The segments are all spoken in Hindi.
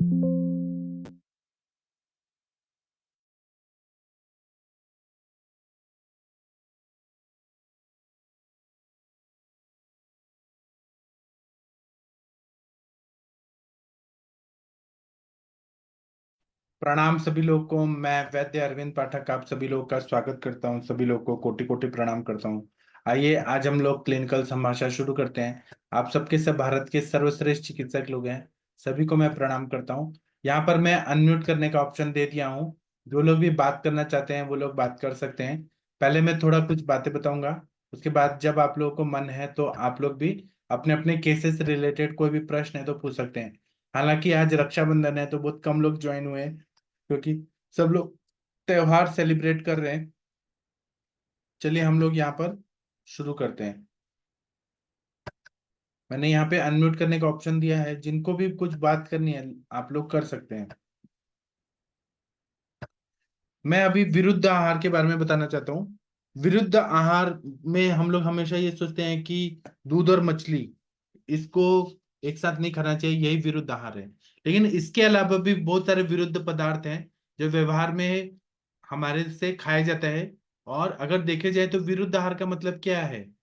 प्रणाम सभी लोग को। मैं वैद्य अरविंद पाठक आप सभी लोग का स्वागत करता हूं। सभी लोग को कोटि कोटि प्रणाम करता हूं। आइए आज हम लोग क्लिनिकल संभाषण शुरू करते हैं। आप सबके सब भारत के सर्वश्रेष्ठ चिकित्सक लोग हैं, सभी को मैं प्रणाम करता हूं। यहाँ पर मैं अनम्यूट करने का ऑप्शन दे दिया हूँ। जो लोग भी बात करना चाहते हैं वो लोग बात कर सकते हैं। पहले मैं थोड़ा कुछ बातें बताऊंगा, उसके बाद जब आप लोगों को मन है तो आप लोग भी अपने अपने केसेस से रिलेटेड कोई भी प्रश्न है तो पूछ सकते हैं। हालांकि आज रक्षाबंधन है तो बहुत कम लोग ज्वाइन हुए हैं, क्योंकि सब लोग त्योहार सेलिब्रेट कर रहे हैं। चलिए हम लोग यहाँ पर शुरू करते हैं। मैंने यहाँ पे अनम्यूट करने का ऑप्शन दिया है, जिनको भी कुछ बात करनी है आप लोग कर सकते हैं। मैं अभी विरुद्ध आहार के बारे में बताना चाहता हूँ। विरुद्ध आहार में हम लोग हमेशा ये सोचते हैं कि दूध और मछली, इसको एक साथ नहीं खाना चाहिए, यही विरुद्ध आहार है। लेकिन इसके अलावा भी बहुत सारे विरुद्ध पदार्थ हैं जो व्यवहार में हमारे से खाया जाता है। और अगर देखे जाए तो विरुद्ध आहार का मतलब क्या है,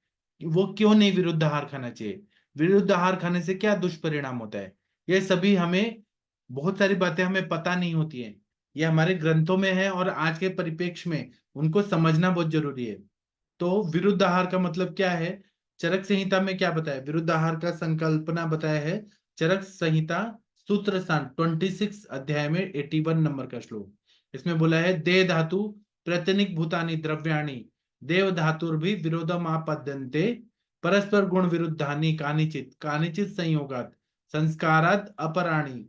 वो क्यों नहीं विरुद्ध आहार खाना चाहिए, विरुद्ध आहार खाने से क्या दुष्परिणाम होता है, ये सभी हमें, बहुत सारी बातें हमें पता नहीं होती हैं। ये हमारे ग्रंथों में है और आज के परिप्रेक्ष्य में उनको समझना बहुत जरूरी है। तो विरुद्ध आहार का मतलब क्या है, चरक संहिता में क्या बताया, विरुद्ध आहार का संकल्पना बताया है चरक संहिता सूत्र सान 26 अध्याय में 81 नंबर का श्लोक। इसमें बोला है दे धातु प्रत्यनिक भूतानि द्रव्याणि देव धातुर्भि विरोधम आपद्यन्ते परस्पर गुण विरुद्धानि कानिचित कानिचित संयोगात संस्काराद अपराणि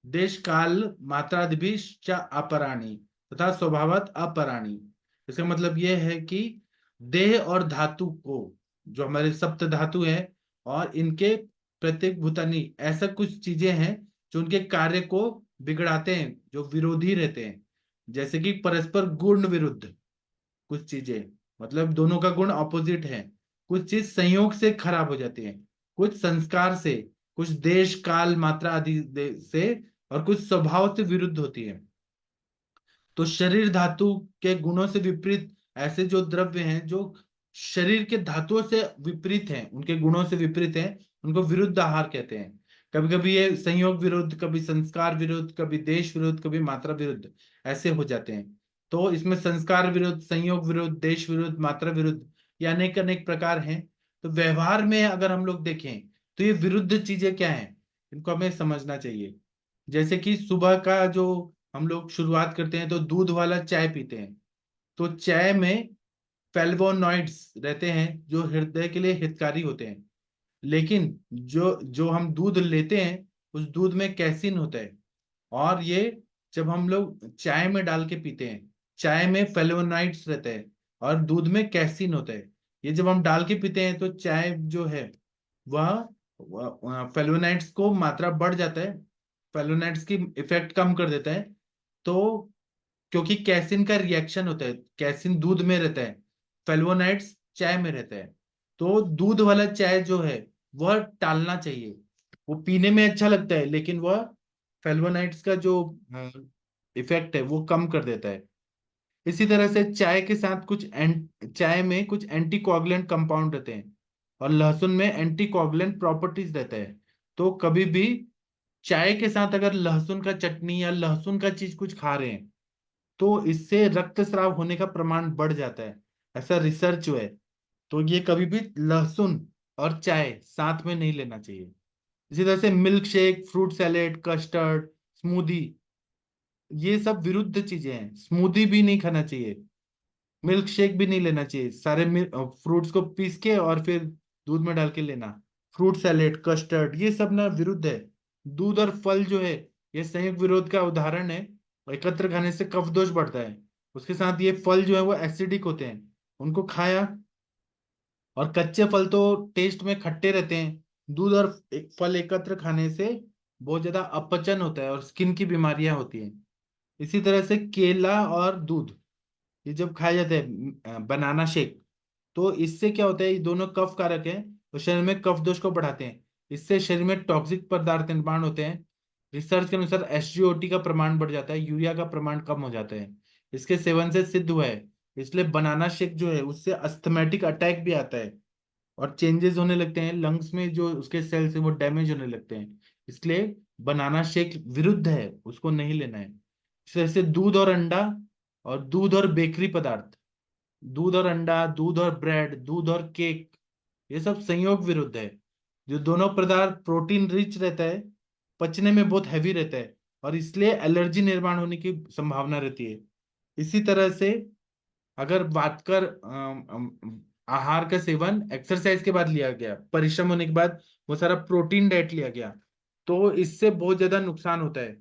देश काल मात्रादिभिश्च अपराणी तथा स्वभावत अपराणी। इसका मतलब यह है कि देह और धातु को, जो हमारे सप्त धातु है, और इनके प्रत्येक भूतानी ऐसा कुछ चीजें हैं जो उनके कार्य को बिगड़ाते हैं, जो विरोधी रहते हैं। जैसे कि परस्पर गुण विरुद्ध कुछ चीजें, मतलब दोनों का गुण ऑपोजिट है। कुछ चीज संयोग से खराब हो जाती है, कुछ संस्कार से, कुछ देश काल मात्रा आदि से, और कुछ स्वभाव से विरुद्ध होती है। तो शरीर धातु के गुणों से विपरीत ऐसे जो द्रव्य हैं जो शरीर के धातुओं से विपरीत हैं, उनके गुणों से विपरीत हैं, उनको विरुद्ध आहार कहते हैं। कभी कभी ये संयोग विरुद्ध, कभी संस्कार विरुद्ध, कभी देश विरुद्ध, कभी मात्रा विरुद्ध ऐसे हो जाते हैं। तो इसमें संस्कार विरुद्ध, संयोग विरुद्ध, देश विरुद्ध, मात्रा विरुद्ध, ये अनेक अनेक प्रकार हैं। तो व्यवहार में अगर हम लोग देखें तो ये विरुद्ध चीजें क्या हैं, इनको हमें समझना चाहिए। जैसे कि सुबह का जो हम लोग शुरुआत करते हैं तो दूध वाला चाय पीते हैं। तो चाय में फ्लेवोनॉइड्स रहते हैं जो हृदय के लिए हितकारी होते हैं। लेकिन जो जो हम दूध लेते हैं उस दूध में कैसीन होता है, और ये जब हम लोग चाय में डाल के पीते हैं, चाय में फ्लेवोनॉइड्स रहते हैं और दूध में कैसीन होता है। ये जब हम डाल के पीते हैं तो चाय जो है वह फ्लेवोनॉइड्स को मात्रा बढ़ जाता है, फ्लेवोनॉइड्स की इफेक्ट कम कर देता है। तो क्योंकि कैसिन का रिएक्शन होता है, कैसिन दूध में रहता है, फ्लेवोनाइड्स चाय में रहता है। तो दूध वाला चाय जो है वह टालना चाहिए। वो पीने में अच्छा लगता है लेकिन वह फ्लेवोनाइड्स का जो इफेक्ट है वो कम कर देता है। इसी तरह से चाय के साथ चाय में कुछ एंटीकोगुलेंट कंपाउंड रहते हैं, और लहसुन में एंटीकोगुलेंट प्रॉपर्टीज रहता है। तो कभी भी चाय के साथ अगर लहसुन का चटनी या लहसुन का चीज कुछ खा रहे हैं तो इससे रक्तस्राव होने का प्रमाण बढ़ जाता है, ऐसा रिसर्च है। तो ये कभी भी लहसुन और चाय साथ में नहीं लेना चाहिए। इसी तरह से milk shake, fruit salad, custard, smoothie, ये सब विरुद्ध चीजें हैं। स्मूदी भी नहीं खाना चाहिए, मिल्क शेक भी नहीं लेना चाहिए। सारे फ्रूट्स को पीस के और फिर दूध में डाल के लेना। फ्रूट सैलेड, कस्टर्ड, ये सब ना विरुद्ध है। दूध और फल जो है ये संयुक्त विरोध का उदाहरण है। एकत्र खाने से कफ दोष बढ़ता है। उसके साथ ये फल जो है वो एसिडिक होते हैं, उनको खाया। और कच्चे फल तो टेस्ट में खट्टे रहते हैं। दूध और एक फल एकत्र खाने से बहुत ज्यादा अपचन होता है और स्किन की बीमारियां होती हैं। इसी तरह से केला और दूध, ये जब खाया जाता है बनाना शेक, तो इससे क्या होता है, ये दोनों कफ कारक हैं, तो शरीर में कफ दोष को बढ़ाते हैं। इससे शरीर में टॉक्सिक पदार्थ निर्माण होते हैं, रिसर्च के अनुसार एसजीओटी का प्रमाण बढ़ जाता है, यूरिया का प्रमाण कम हो जाता है, इसके सेवन से सिद्ध हुआ है। इसलिए बनाना शेक जो है उससे अस्थमैटिक अटैक भी आता है, और चेंजेस होने लगते हैं लंग्स में, जो उसके सेल्स है वो डैमेज होने लगते हैं। इसलिए बनाना शेक विरुद्ध है, उसको नहीं लेना है। जैसे दूध और अंडा, और दूध और बेकरी पदार्थ, दूध और अंडा, दूध और ब्रेड, दूध और केक, ये सब संयोग विरुद्ध है। जो दोनों पदार्थ प्रोटीन रिच रहता है, पचने में बहुत हैवी रहता है, और इसलिए एलर्जी निर्माण होने की संभावना रहती है। इसी तरह से अगर बात कर आहार का सेवन एक्सरसाइज के बाद लिया गया, परिश्रम होने के बाद वो सारा प्रोटीन डाइट लिया गया, तो इससे बहुत ज्यादा नुकसान होता है।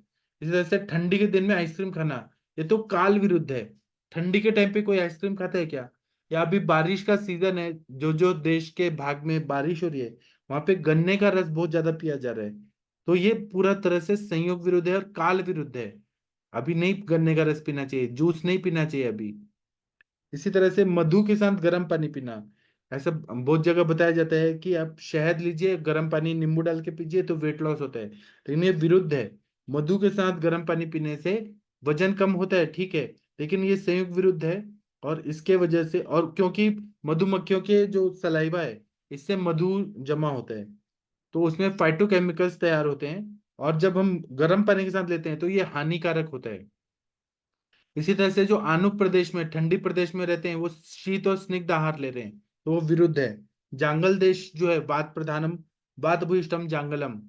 इस तरह से ठंडी के दिन में आइसक्रीम खाना, ये तो काल विरुद्ध है। ठंडी के टाइम पे कोई आइसक्रीम खाता है क्या? या अभी बारिश का सीजन है, जो जो देश के भाग में बारिश हो रही है, वहां पे गन्ने का रस बहुत ज्यादा पिया जा रहा है। तो ये पूरा तरह से संयोग विरुद्ध है और काल विरुद्ध है। अभी नहीं गन्ने का रस पीना चाहिए, जूस नहीं पीना चाहिए अभी। इसी तरह से मधु के साथ गर्म पानी पीना, ऐसा बहुत जगह बताया जाता है कि आप शहद लीजिए, गर्म पानी नींबू डाल के पीजिए तो वेट लॉस होता है, लेकिन ये विरुद्ध है। मधु के साथ गर्म पानी पीने से वजन कम होता है, ठीक है, लेकिन ये संयुक्त विरुद्ध है। और इसके वजह से, और क्योंकि मधुमक्खियों के जो सलाइवा है, इससे मधु जमा होता है, तो उसमें फाइटोकेमिकल्स तैयार होते हैं, और जब हम गर्म पानी के साथ लेते हैं तो ये हानिकारक होता है। इसी तरह से जो आनुप प्रदेश में, ठंडी प्रदेश में रहते हैं, वो शीत और स्निग्ध आहार ले रहे हैं, तो वो विरुद्ध है। जांगल देश जो है, वात प्रधानम वात भूयिष्ठम जांगलम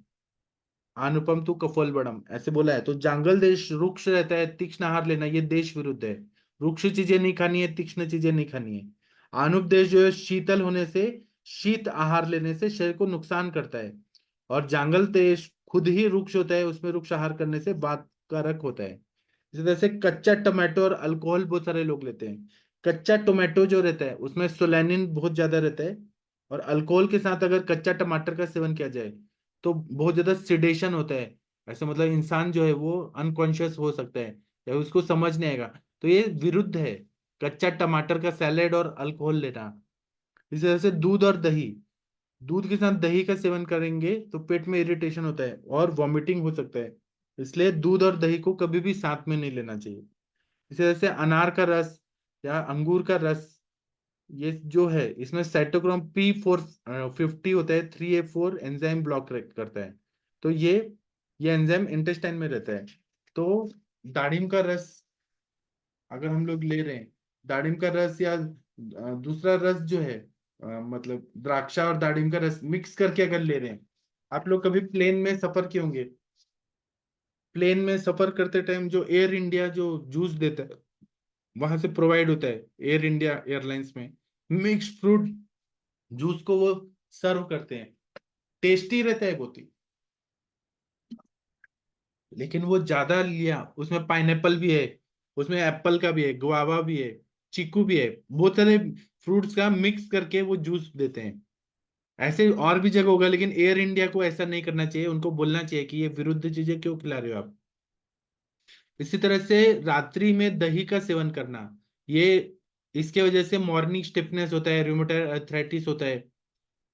अनुपम तु कफोलबड़म, ऐसे बोला है। तो जांगल देश रुक्ष रहता है, तीक्ष्ण आहार लेना ये देश विरुद्ध है। रुक्ष चीजें नहीं खानी है, तीक्ष्ण चीजें नहीं खानी है। आनुप देश जो है, शीतल होने से, शीत आहार लेने से शरीर को नुकसान करता है। और जांगल देश खुद ही रुक्ष होता है, उसमें रुक्ष आहार करने से बात कारक होता है। इसी तरह से कच्चा टमाटो और अल्कोहल बहुत सारे लोग लेते हैं। कच्चा टोमेटो जो रहता है उसमें सोलैनिन बहुत ज्यादा रहता है, और अल्कोहल के साथ अगर कच्चा टमाटर का सेवन किया जाए तो बहुत ज्यादा सिडेशन होता है। ऐसे मतलब इंसान जो है वो अनकॉन्शियस हो सकता है, या उसको समझ नहीं आएगा। तो ये विरुद्ध है, कच्चा टमाटर का सैलेड और अल्कोहल लेना। इसी तरह से दूध और दही, दूध के साथ दही का सेवन करेंगे तो पेट में इरिटेशन होता है और वॉमिटिंग हो सकता है। इसलिए दूध और दही को कभी भी साथ में नहीं लेना चाहिए। इसी तरह से अनार का रस या अंगूर का रस, ये जो है इसमें साइटोक्रोम P450 होता है, 3A4 एंजाइम ब्लॉक करता है। तो ये एंजाइम इंटेस्टाइन में रहता है। तो दाड़िम का रस अगर हम लोग ले रहे हैं, दाड़िम का रस या दूसरा रस जो है, मतलब द्राक्षा और दाड़िम का रस मिक्स करके अगर ले रहे हैं, आप लोग कभी प्लेन में सफर किए होंगे, प्लेन में सफर करते टाइम जो एयर इंडिया जो जूस देता है, वहां से प्रोवाइड होता है एयर इंडिया एयरलाइंस में, मिक्स फ्रूट जूस को वो सर्व करते हैं। टेस्टी रहता है बहुत ही, लेकिन वो ज्यादा लिया, उसमें पाइनएप्पल भी है, उसमें एप्पल का भी है, गुआवा भी है, चीकू भी है, बहुत सारे फ्रूट्स का मिक्स करके वो जूस देते हैं। ऐसे और भी जगह होगा, लेकिन एयर इंडिया को ऐसा नहीं करना चाहिए, उनको बोलना चाहिए कि ये विरुद्ध चीजें क्यों खिला रहे हो आप। इसी तरह से रात्रि में दही का सेवन करना, ये इसके वजह से मॉर्निंग स्टिफनेस होता है, रूमेटॉइड अर्थराइटिस होता है,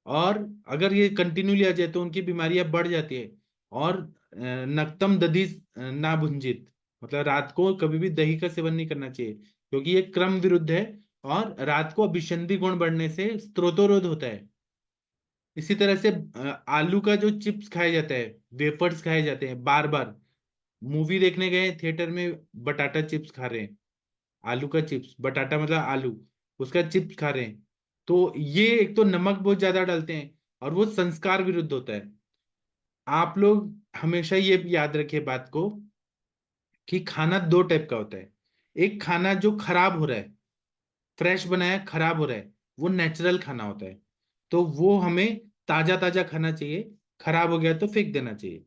और अगर ये कंटिन्यू लिया जाए तो उनकी बीमारियां बढ़ जाती है। और नक्तम दधि ना भुंजित, मतलब रात को कभी भी दही का सेवन नहीं करना चाहिए, क्योंकि ये क्रम विरुद्ध है, और रात को अभिसंधि गुण बढ़ने से स्त्रोतोरोध होता है। इसी तरह से आलू का जो चिप्स खाया जाता है, वेफर्स खाए जाते हैं बार बार, मूवी देखने गए थिएटर में, बटाटा चिप्स खा रहे हैं, आलू का चिप्स, बटाटा मतलब आलू, उसका चिप्स खा रहे हैं, तो ये एक तो नमक बहुत ज्यादा डालते हैं, और वो संस्कार विरुद्ध होता है। आप लोग हमेशा ये याद रखिए बात को, कि खाना दो टाइप का होता है। एक खाना जो खराब हो रहा है, फ्रेश बनाया खराब हो रहा है, वो नेचुरल खाना होता है, तो वो हमें ताजा ताजा खाना चाहिए, खराब हो गया तो फेंक देना चाहिए।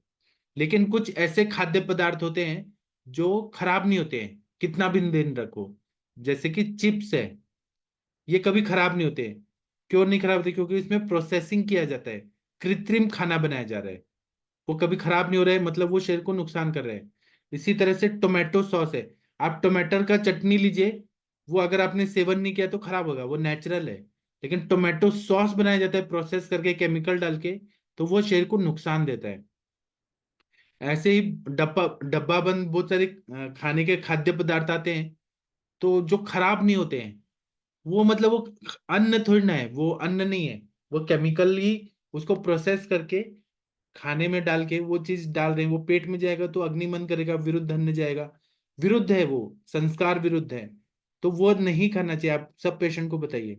लेकिन कुछ ऐसे खाद्य पदार्थ होते हैं जो खराब नहीं होते हैं कितना भी दिन रखो, जैसे कि चिप्स है, ये कभी खराब नहीं होते। क्यों नहीं खराब होते? क्योंकि इसमें प्रोसेसिंग किया जाता है, कृत्रिम खाना बनाया जा रहा है, वो कभी खराब नहीं हो रहा है, मतलब वो शरीर को नुकसान कर रहा है। इसी तरह से टोमेटो सॉस है, आप टमाटर का चटनी लीजिए, वो अगर आपने सेवन नहीं किया तो खराब होगा, वो नेचुरल है। लेकिन टोमेटो सॉस बनाया जाता है प्रोसेस करके, केमिकल डाल के, तो वो शरीर को नुकसान देता है। ऐसे ही डब्बा डब्बा बंद बहुत सारे खाने के खाद्य पदार्थ आते हैं, तो जो खराब नहीं होते हैं, वो मतलब वो अन्न थोड़ी ना है, वो अन्न नहीं है, वो केमिकल ही उसको प्रोसेस करके खाने में डाल के वो चीज डाल रहे हैं, वो पेट में जाएगा तो अग्निमन करेगा, विरुद्ध अन्न जाएगा, विरुद्ध है वो, संस्कार विरुद्ध है। तो वो नहीं खाना चाहिए, आप सब पेशेंट को बताइए।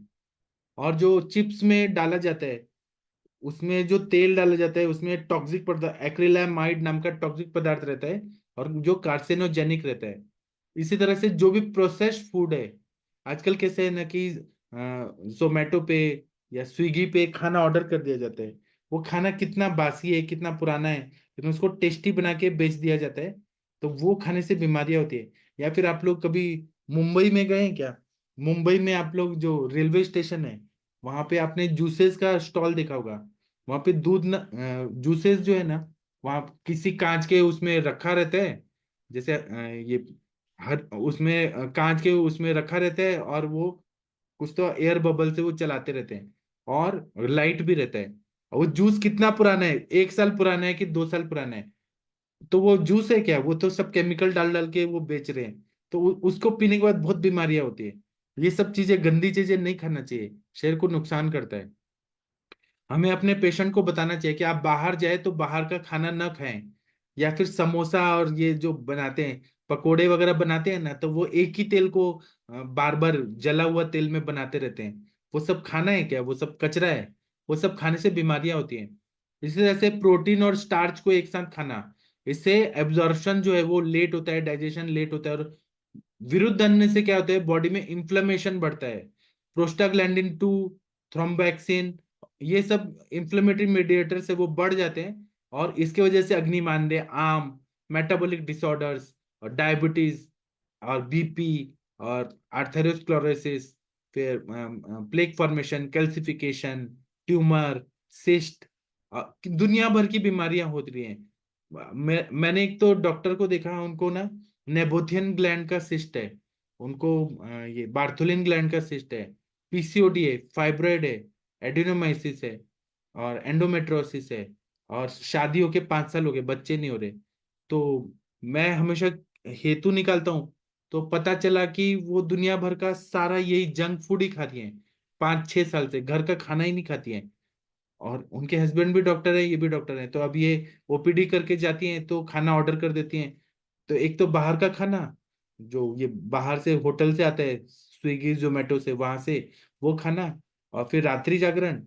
और जो चिप्स में डाला जाता है, उसमें जो तेल डाला जाता है उसमें टॉक्सिक पदार्थ एक्रिलामाइड नाम का टॉक्सिक पदार्थ रहता है, और जो कार्सिनोजेनिक रहता है। इसी तरह से जो भी प्रोसेस्ड फूड है, आजकल कैसे है ना कि जोमेटो पे या स्विगी पे खाना ऑर्डर कर दिया जाता है, वो खाना कितना बासी है, कितना पुराना है, लेकिन उसको टेस्टी बना के बेच दिया जाता है, तो वो खाने से बीमारियां होती है। या फिर आप लोग कभी मुंबई में गए हैं क्या? मुंबई में आप लोग जो रेलवे स्टेशन है, वहां पे आपने जूसेस का स्टॉल देखा होगा। वहां पे दूध न जूसेस जो है ना, वहां किसी कांच के उसमें रखा रहता है, जैसे ये हर उसमें कांच के उसमें रखा रहता है, और वो कुछ तो एयर बबल से वो चलाते रहते हैं, और लाइट भी रहता है। और वो जूस कितना पुराना है, 1 साल पुराना है कि 2 साल पुराना है, तो वो जूस है क्या? वो तो सब केमिकल डाल डाल के वो बेच रहे हैं। तो उसको पीने के बाद बहुत बीमारियां होती है। ये सब चीजें, गंदी चीजें नहीं खाना चाहिए, शरीर को नुकसान करता है। हमें अपने पेशेंट को बताना चाहिए कि आप बाहर जाए तो बाहर का खाना न खाएं, या फिर समोसा और ये जो बनाते हैं, पकोड़े वगैरह बनाते हैं ना, तो वो एक ही तेल को बार बार जला हुआ तेल में बनाते रहते हैं। वो सब खाना है क्या? वो सब कचरा है। वो सब खाने से बीमारियां होती हैं। इसी तरह से प्रोटीन और स्टार्च को एक साथ खाना, इससे एब्जॉर्प्शन जो है वो लेट होता है, डाइजेशन लेट होता है, और विरुद्ध अन्न से क्या होता है, बॉडी में इन्फ्लेमेशन बढ़ता है। प्रोस्टाग्लैंडिन 2, थ्रोम्बोक्सिन, ये सब इंफ्लेमेटरी मीडिएटर से वो बढ़ जाते हैं, और इसके वजह से अग्निमांद्य, आम, मेटाबॉलिक डिसऑर्डर्स, और डायबिटीज, और बीपी, और आर्थेरोस्क्लेरोसिस, फिर plaque formation, calcification, tumour, cyst, दुनिया भर की बीमारियां हो रही हैं। मैंने एक तो डॉक्टर को देखा, उनको ना नेबोथियन ग्लैंड का सिस्ट है, उनको ये बार्थोलिन ग्लैंड का सिस्ट है, पीसीओडी है, फाइब्रॉइड है, एडिनोमाइसिस है, और एंडोमेट्रोसिस है, और शादी होके 5 साल हो गए, बच्चे नहीं हो रहे। तो मैं हमेशा हेतु निकालता हूँ, तो पता चला कि वो दुनिया भर का सारा यही जंक फूड ही खाती हैं, 5-6 साल से घर का खाना ही नहीं खाती हैं। और उनके हस्बैंड भी डॉक्टर है, ये भी डॉक्टर है, तो अब ये ओपीडी करके जाती हैं तो खाना ऑर्डर कर देती हैं। तो एक तो बाहर का खाना, जो ये बाहर से होटल से आता है, स्विगी जोमेटो से, वहां से वो खाना, और फिर रात्रि जागरण,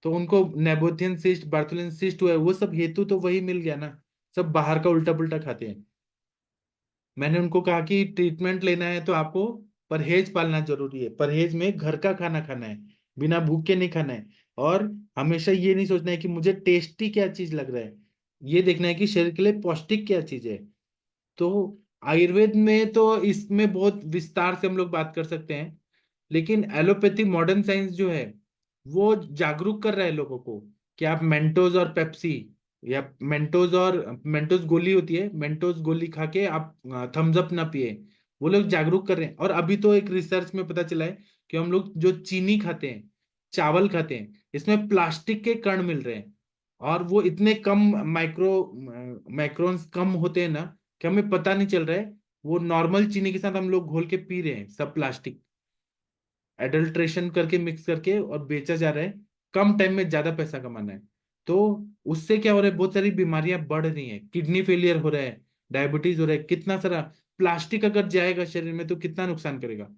तो उनको नेबोथियन सिस्ट, बार्थोलिन सिस्ट हुआ है, वो सब हेतु तो वही मिल गया ना, सब बाहर का उल्टा पुल्टा खाते हैं। मैंने उनको कहा कि ट्रीटमेंट लेना है तो आपको परहेज पालना जरूरी है, परहेज में घर का खाना खाना है, बिना भूख के नहीं खाना है। और हमेशा ये नहीं सोचना है कि मुझे टेस्टी क्या चीज लग रहा है, ये देखना है कि शरीर के लिए पौष्टिक क्या चीज है। तो आयुर्वेद में तो इसमें बहुत विस्तार से हम लोग बात कर सकते हैं, लेकिन एलोपैथी मॉडर्न साइंस जो है, वो जागरूक कर रहा है लोगों को कि आप मेंटोज और पेप्सी, या मेंटोज गोली होती है, मेंटोज गोली खा के आप थम्स अप ना पिए। वो लोग जागरूक कर रहे हैं। और अभी तो एक रिसर्च में पता चला है कि हम लोग जो चीनी खाते हैं, चावल खाते हैं, इसमें प्लास्टिक के कण मिल रहे हैं, और वो इतने कम माइक्रोन्स कम होते हैं ना, कि हमें पता नहीं चल रहा है। वो नॉर्मल चीनी के साथ हम लोग घोल के पी रहे हैं, सब प्लास्टिक एडल्ट्रेशन करके मिक्स करके और बेचा जा रहा है, कम टाइम में ज्यादा पैसा कमाना है। तो उससे क्या हो रहा है, बहुत सारी बीमारियां बढ़ रही हैं, किडनी फेलियर हो रहा है, डायबिटीज हो रहा है, कितना सारा प्लास्टिक अगर जाएगा शरीर में तो कितना नुकसान करेगा।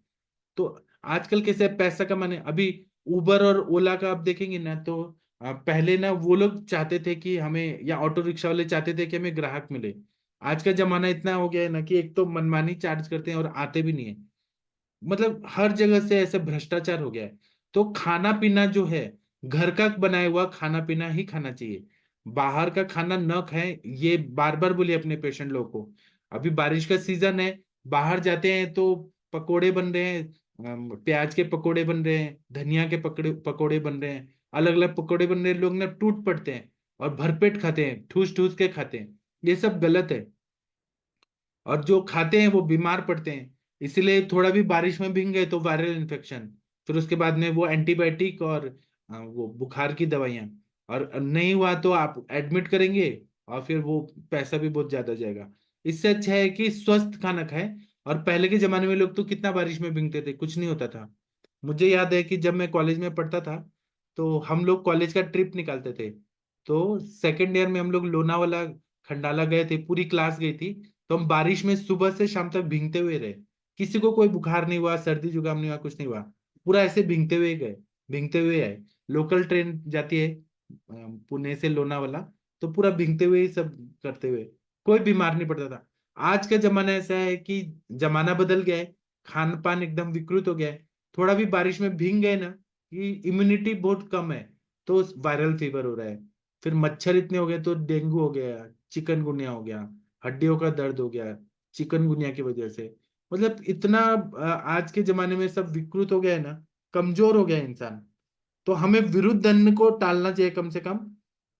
तो आजकल कैसे है, पैसा कमाने, अभी उबर और ओला का आप देखेंगे ना, तो पहले ना वो लोग चाहते थे कि हमें, या ऑटो रिक्शा वाले चाहते थे कि हमें ग्राहक मिले। आज का जमाना इतना हो गया है ना कि एक तो मनमानी चार्ज करते हैं और आते भी नहीं है, मतलब हर जगह से ऐसे भ्रष्टाचार हो गया है। तो खाना पीना जो है, घर का बनाया हुआ खाना पीना ही खाना चाहिए, बाहर का खाना न खाएं, ये बार बार बोलिए अपने पेशेंट लोगों को। अभी बारिश का सीजन है, बाहर जाते हैं तो पकोड़े बन रहे हैं, प्याज के पकोड़े बन रहे हैं, धनिया के पकड़े पकोड़े बन रहे हैं, अलग अलग पकोड़े बन रहे हैं, लोग ना टूट पड़ते हैं और भरपेट खाते हैं, ठूस ठूस के खाते हैं। ये सब गलत है, और जो खाते हैं वो बीमार पड़ते हैं। इसीलिए थोड़ा भी बारिश में भीग गए तो वायरल इन्फेक्शन, फिर उसके बाद में वो एंटीबायोटिक और वो बुखार की दवाइयां, और नहीं हुआ तो आप एडमिट करेंगे, और फिर वो पैसा भी बहुत ज्यादा जाएगा। इससे अच्छा है कि स्वस्थ खाना खाएं। और पहले के जमाने में लोग तो कितना बारिश में भीगते थे, कुछ नहीं होता था। मुझे याद है कि जब मैं कॉलेज में पढ़ता था, तो हम लोग कॉलेज का ट्रिप निकालते थे। तो सेकेंड ईयर में हम लोग लोनावाला खंडाला गए थे, पूरी क्लास गई थी। तो हम बारिश में सुबह से शाम तक भीगते हुए रहे। किसी को कोई बुखार नहीं हुआ, सर्दी जुकाम नहीं हुआ, कुछ नहीं हुआ। पूरा ऐसे भीगते हुए गए, भीगते हुए आए। लोकल ट्रेन जाती है पुणे से लोनावाला, तो पूरा भीगते हुए ही सब करते हुए, कोई बीमार नहीं पड़ता था। आज का जमाना ऐसा है कि जमाना बदल गया है, खान पान एकदम विकृत हो गया है। थोड़ा भी बारिश में भीग गए ना, कि इम्यूनिटी बहुत कम है, तो वायरल फीवर हो रहा है। फिर मच्छर इतने हो गए तो डेंगू हो गया, चिकनगुनिया हो गया, हड्डियों का दर्द हो गया चिकनगुनिया की वजह से। मतलब इतना आज के जमाने में सब विकृत हो गया है ना, कमजोर हो गया है इंसान। तो हमें विरुद्ध अन्न को टालना चाहिए कम से कम।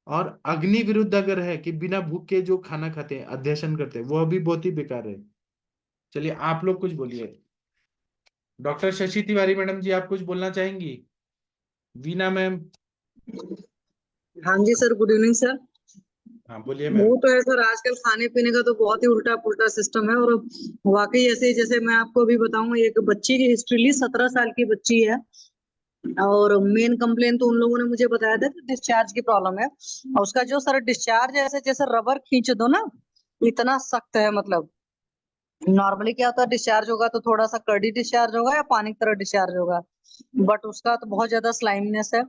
और अग्नि विरुद्ध अगर है कि बिना भूख के जो खाना खाते हैं, अध्यशन करते हैं, वो भी बहुत ही बेकार है। चलिए आप लोग कुछ बोलिए। डॉक्टर शशि तिवारी मैडम जी, आप कुछ बोलना चाहेंगी? वीना मैम। हाँ जी सर, गुड इवनिंग सर। हाँ बोलिए वो मैम। तो है सर, आजकल खाने पीने का तो बहुत ही उल्टा पुल्टा सिस्टम है। और वाकई ऐसे, जैसे मैं आपको अभी बताऊं, एक बच्ची की हिस्ट्री ली, 17 साल की बच्ची है। और मेन कंप्लेन तो उन लोगों ने मुझे बताया था कि डिस्चार्ज की प्रॉब्लम है। और उसका जो सर डिस्चार्ज जैसे जैसे रबर खींच दो ना, इतना सख्त है। मतलब नॉर्मली क्या होता है, डिस्चार्ज होगा तो थोड़ा सा कर्डी डिस्चार्ज होगा या पानी की तरह डिस्चार्ज होगा, बट उसका तो बहुत ज्यादा स्लाइमनेस है।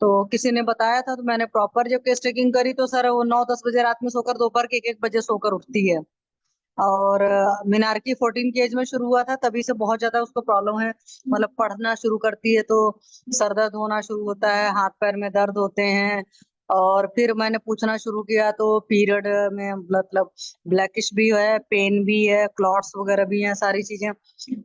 तो किसी ने बताया था, तो मैंने प्रॉपर जब केस टेकिंग करी, तो सर वो 9-10 बजे रात में सोकर दोपहर के 1-1 बजे सोकर उठती है। और मीनार्की 14 की एज में शुरू हुआ था, तभी से बहुत ज्यादा उसको प्रॉब्लम है। मतलब पढ़ना शुरू करती है तो सर दर्द होना शुरू होता है, हाथ पैर में दर्द होते हैं। और फिर मैंने पूछना शुरू किया तो पीरियड में मतलब ब्लैकिश भी है, पेन भी है, क्लॉट्स वगैरह भी हैं, सारी चीजें।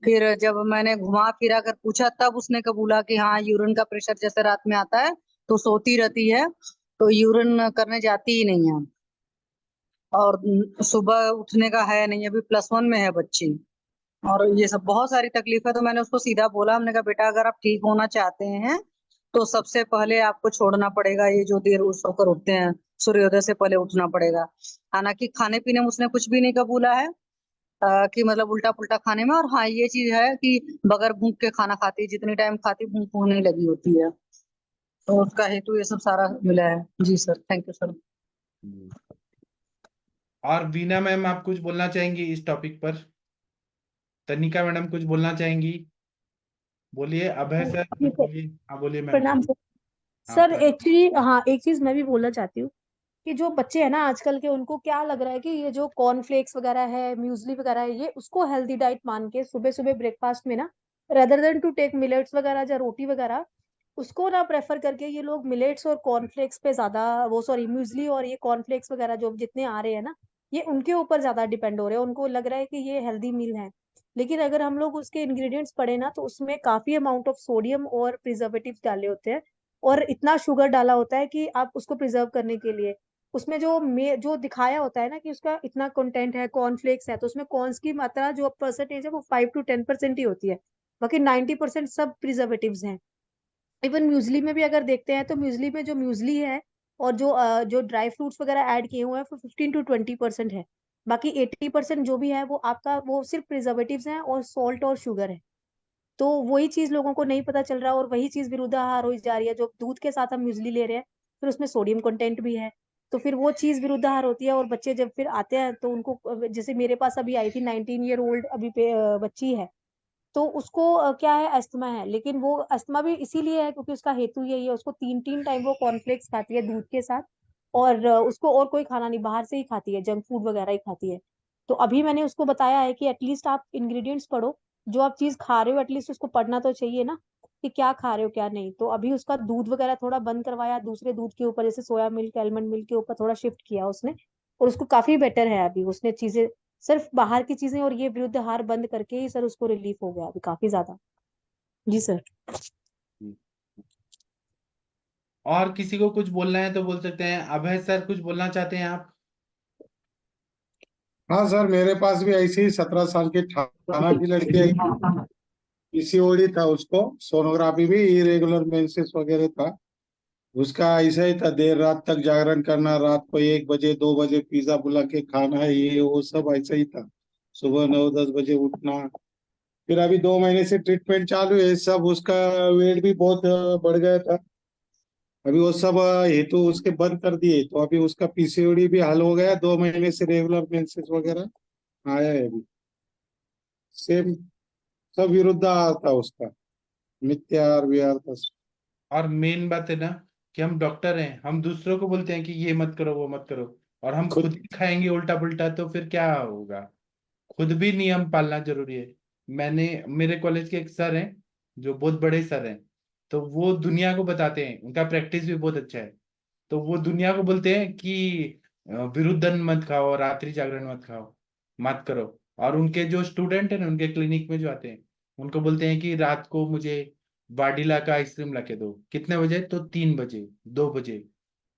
फिर जब मैंने घुमा फिरा कर पूछा, तब उसने कबूला कि हाँ, यूरिन का प्रेशर जैसे रात में आता है तो सोती रहती है, तो यूरिन करने जाती ही नहीं है। और सुबह उठने का है नहीं, अभी +1 में है बच्ची। और ये सब बहुत सारी तकलीफ है। तो मैंने उसको सीधा बोला, हमने कहा बेटा, अगर आप ठीक होना चाहते हैं तो सबसे पहले आपको छोड़ना पड़ेगा ये जो देर सोकर उठते हैं, सूर्योदय से पहले उठना पड़ेगा। हालांकि खाने पीने में उसने कुछ भी नहीं कबूला है, कि मतलब उल्टा पुल्टा खाने में। और हाँ, ये चीज है कि बगैर भूख के खाना खाती है, जितनी टाइम खाती भूख होने लगी होती है। तो उसका हेतु ये सब सारा मिला है। जी सर, थैंक यू सर। और वीना मैम, आप कुछ बोलना चाहेंगी इस टॉपिक पर? तनिका मैडम कुछ बोलना चाहेंगी? बोलिए। अभय सर कुछ ठीक है। बोलिए। हाँ बोलिए मैम। प्रणाम सर। हाँ सर एक्चुअली हाँ, एक चीज मैं भी बोलना चाहती हूँ कि जो बच्चे हैं ना आजकल के, उनको क्या लग रहा है कि ये जो कॉर्नफ्लेक्स वगैरह है, म्यूजली वगैरह है, ये उसको हेल्दी डाइट मान के सुबह सुबह ब्रेकफास्ट में ना, rather than to take millets वगैरह या रोटी वगैरह, उसको ना प्रेफर करके ये लोग मिलेट्स और कॉर्नफ्लेक्स पे ज्यादा, वो सॉरी म्यूजली और ये कॉर्नफ्लेक्स वगैरह जो जितने आ रहे हैं ना, ये उनके ऊपर ज्यादा डिपेंड हो रहे हैं। उनको लग रहा है कि ये हेल्दी मील है। लेकिन अगर हम लोग उसके इंग्रेडिएंट्स पढ़े ना, तो उसमें काफी अमाउंट ऑफ सोडियम और प्रिजर्वेटिव्स डाले होते हैं। और इतना शुगर डाला होता है कि आप उसको प्रिजर्व करने के लिए, उसमें जो दिखाया होता है ना कि उसका इतना कंटेंट है, कॉर्नफ्लेक्स है, तो उसमें कॉर्न्स की मात्रा जो परसेंटेज है वो 5 to 10% ही होती है। बाकी 90% सब प्रिजर्वेटिव्स हैं। इवन म्यूजली में भी अगर देखते हैं, तो म्यूजली में जो म्यूजली है और जो ड्राई फ्रूट्स वगैरह ऐड किए हुए हैं, वो 15 to 20% है। बाकी 80% जो भी है वो आपका, वो सिर्फ प्रिजर्वेटिव्स हैं और सॉल्ट और शुगर है। तो वही चीज लोगों को नहीं पता चल रहा, और वही चीज विरुद्धाहार हो जा रही है। जो दूध के साथ हम म्यूजली ले रहे हैं, फिर उसमें सोडियम कंटेंट भी है, तो फिर वो चीज विरुद्धाहार होती है। और बच्चे जब फिर आते हैं तो उनको, जैसे मेरे पास अभी आई थी 19 ईयर ओल्ड अभी बच्ची है, तो उसको क्या है, अस्थमा है। लेकिन वो अस्थमा भी इसीलिए है क्योंकि उसका हेतु यही है, उसको 3-3 टाइम वो कॉर्नफ्लेक्स खाती है दूध के साथ। और उसको और कोई खाना नहीं, बाहर से ही खाती है, जंक फूड वगैरह ही खाती है। तो अभी मैंने उसको बताया है कि एटलीस्ट आप इंग्रेडिएंट्स पढ़ो, जो आप चीज खा रहे हो एटलीस्ट उसको पढ़ना तो चाहिए ना, कि क्या खा रहे हो क्या नहीं। तो अभी उसका दूध वगैरह थोड़ा बंद करवाया, दूसरे दूध के ऊपर जैसे सोया मिल्क, आलमंड मिल्क के ऊपर थोड़ा शिफ्ट किया उसने। और उसको काफी बेटर है अभी, उसने चीजें, सिर्फ बाहर की चीजें और ये विरुद्ध आहार बंद करके ही सर उसको रिलीफ हो गया अभी काफी ज्यादा। जी सर। और किसी को कुछ बोलना है तो बोल सकते हैं। अभय सर कुछ बोलना चाहते हैं आप? हाँ सर, मेरे पास भी ऐसी ही 17 साल की ठाणा की लड़की आई थी। पीसीओडी था उसको, सोनोग्राफी भी इरेगुलर मेंसेस वगैरह था। उसका ऐसा ही था, देर रात तक जागरण करना, रात को 1 बजे 2 बजे पिज्जा बुला के खाना है, ये वो सब ऐसा ही था। सुबह 9-10 बजे उठना। फिर अभी 2 महीने से ट्रीटमेंट चालू है सब, उसका वेट भी बहुत बढ़ गया था। अभी वो सब हेतु उसके बंद कर दिए, तो अभी उसका पीसीओडी भी हल हो गया, 2 महीने से रेगुलर मेंसेस वगैरह आया है अभी। सेम सब विरुद्ध था उसका, मिथ्यार विहार था। और मेन बात है ना कि हम डॉक्टर हैं, हम दूसरों को बोलते हैं कि ये मत करो वो मत करो, और हम खुद खुद ही खाएंगे उल्टा पुल्टा, तो फिर क्या होगा। खुद भी नियम पालना जरूरी है। मेरे कॉलेज के एक सर हैं, जो बहुत बड़े सर हैं, तो वो दुनिया को बताते हैं, उनका प्रैक्टिस भी बहुत अच्छा है। तो वो दुनिया को बोलते हैं कि विरुद्धन मत खाओ, रात्रि जागरण मत खाओ, मत करो। और उनके जो स्टूडेंट है ना, उनके क्लिनिक में जो आते हैं, उनको बोलते हैं कि रात को मुझे वाडीला का आइसक्रीम ला के दो। कितने बजे? तो 3 बजे, 2 बजे।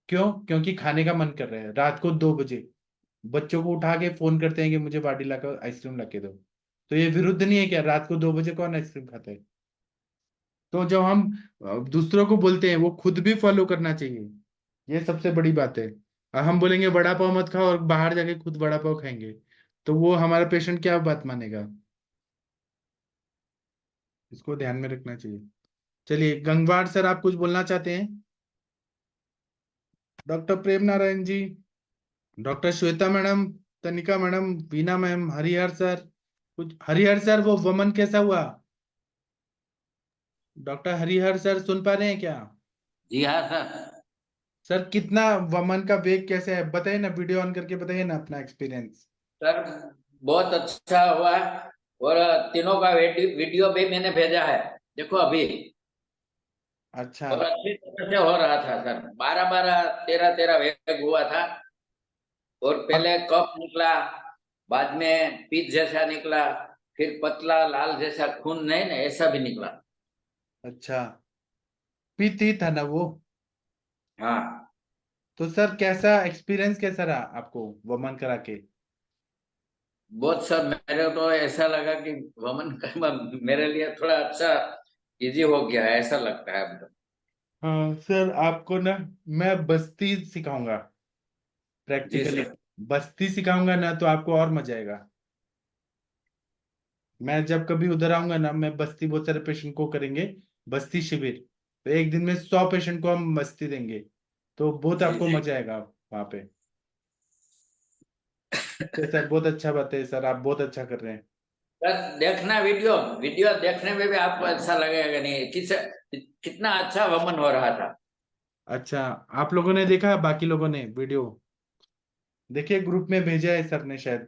क्यों? क्योंकि खाने का मन कर रहा है रात को 2 बजे। बच्चों को उठा के फोन करते हैं कि मुझे वाडीला का आइसक्रीम ला के दो। तो ये विरुद्ध नहीं है क्या? रात को 2 बजे कौन आइसक्रीम खाता है? तो जब हम दूसरों को बोलते हैं, वो खुद भी फॉलो करना चाहिए। ये सबसे बड़ी बात है। और हम बोलेंगे वड़ा पाव मत खाओ, और बाहर जाके खुद वड़ा पाव खाएंगे, तो वो हमारा पेशेंट क्या बात मानेगा? इसको ध्यान में रखना चाहिए। चलिए, गंगवार सर, आप कुछ बोलना चाहते हैं? डॉक्टर प्रेम नारायण जी, डॉक्टर श्वेता मैडम, तनिका madam, Veena ma'am, Harihar sir, कुछ हरिहर सर, वो वमन कैसा हुआ? डॉक्टर हरिहर सर सुन पा रहे हैं क्या? जी हाँ सर। सर कितना वमन का वेग कैसे है, बताइए ना, वीडियो ऑन करके बताइए ना अपना एक्सपीरियंस। सर बहुत अच्छा हुआ है, और तीनों का वीडियो भी मैंने भेजा है, देखो अभी। अच्छा। और अच्छी तरह से हो रहा था सर, 12-12 13-13 वेग हुआ था। और अब पहले कफ निकला, बाद में पीत जैसा निकला, फिर पतला लाल जैसा खून नहीं ना ऐसा भी निकला। अच्छा, पीती था ना वो? हाँ। तो सर कैसा एक्सपीरियंस, कैसा रहा आपको वमन करा के? बहुत सर, मेरे तो ऐसा लगा कि वमन करना मेरे लिए थोड़ा अच्छा इजी हो गया है, ऐसा लगता है अब तो। हाँ सर, आपको ना मैं बस्ती सिखाऊंगा, जी प्रैक्टिकली। सर। बस्ती सिखाऊंगा ना, तो आपको और मजा आएगा। मैं जब कभी उधर आऊंगा ना, मैं बस्ती बहुत सारे पेशेंट को करेंगे, बस्ती शिविर। तो एक दिन में 100 पेशेंट को हम बस्ती देंगे, तो बहुत जी आपको जी। मजा आएगा वहां पे। ठीक है सर, बहुत अच्छा बात है सर, आप बहुत अच्छा कर रहे हैं। बस देखना वीडियो, वीडियो देखने में भी आपको अच्छा लगेगा, नहीं कितना अच्छा वमन हो रहा था। अच्छा, आप लोगों ने देखा? बाकी लोगों ने वीडियो देखिए, ग्रुप में भेजा है सर ने शायद।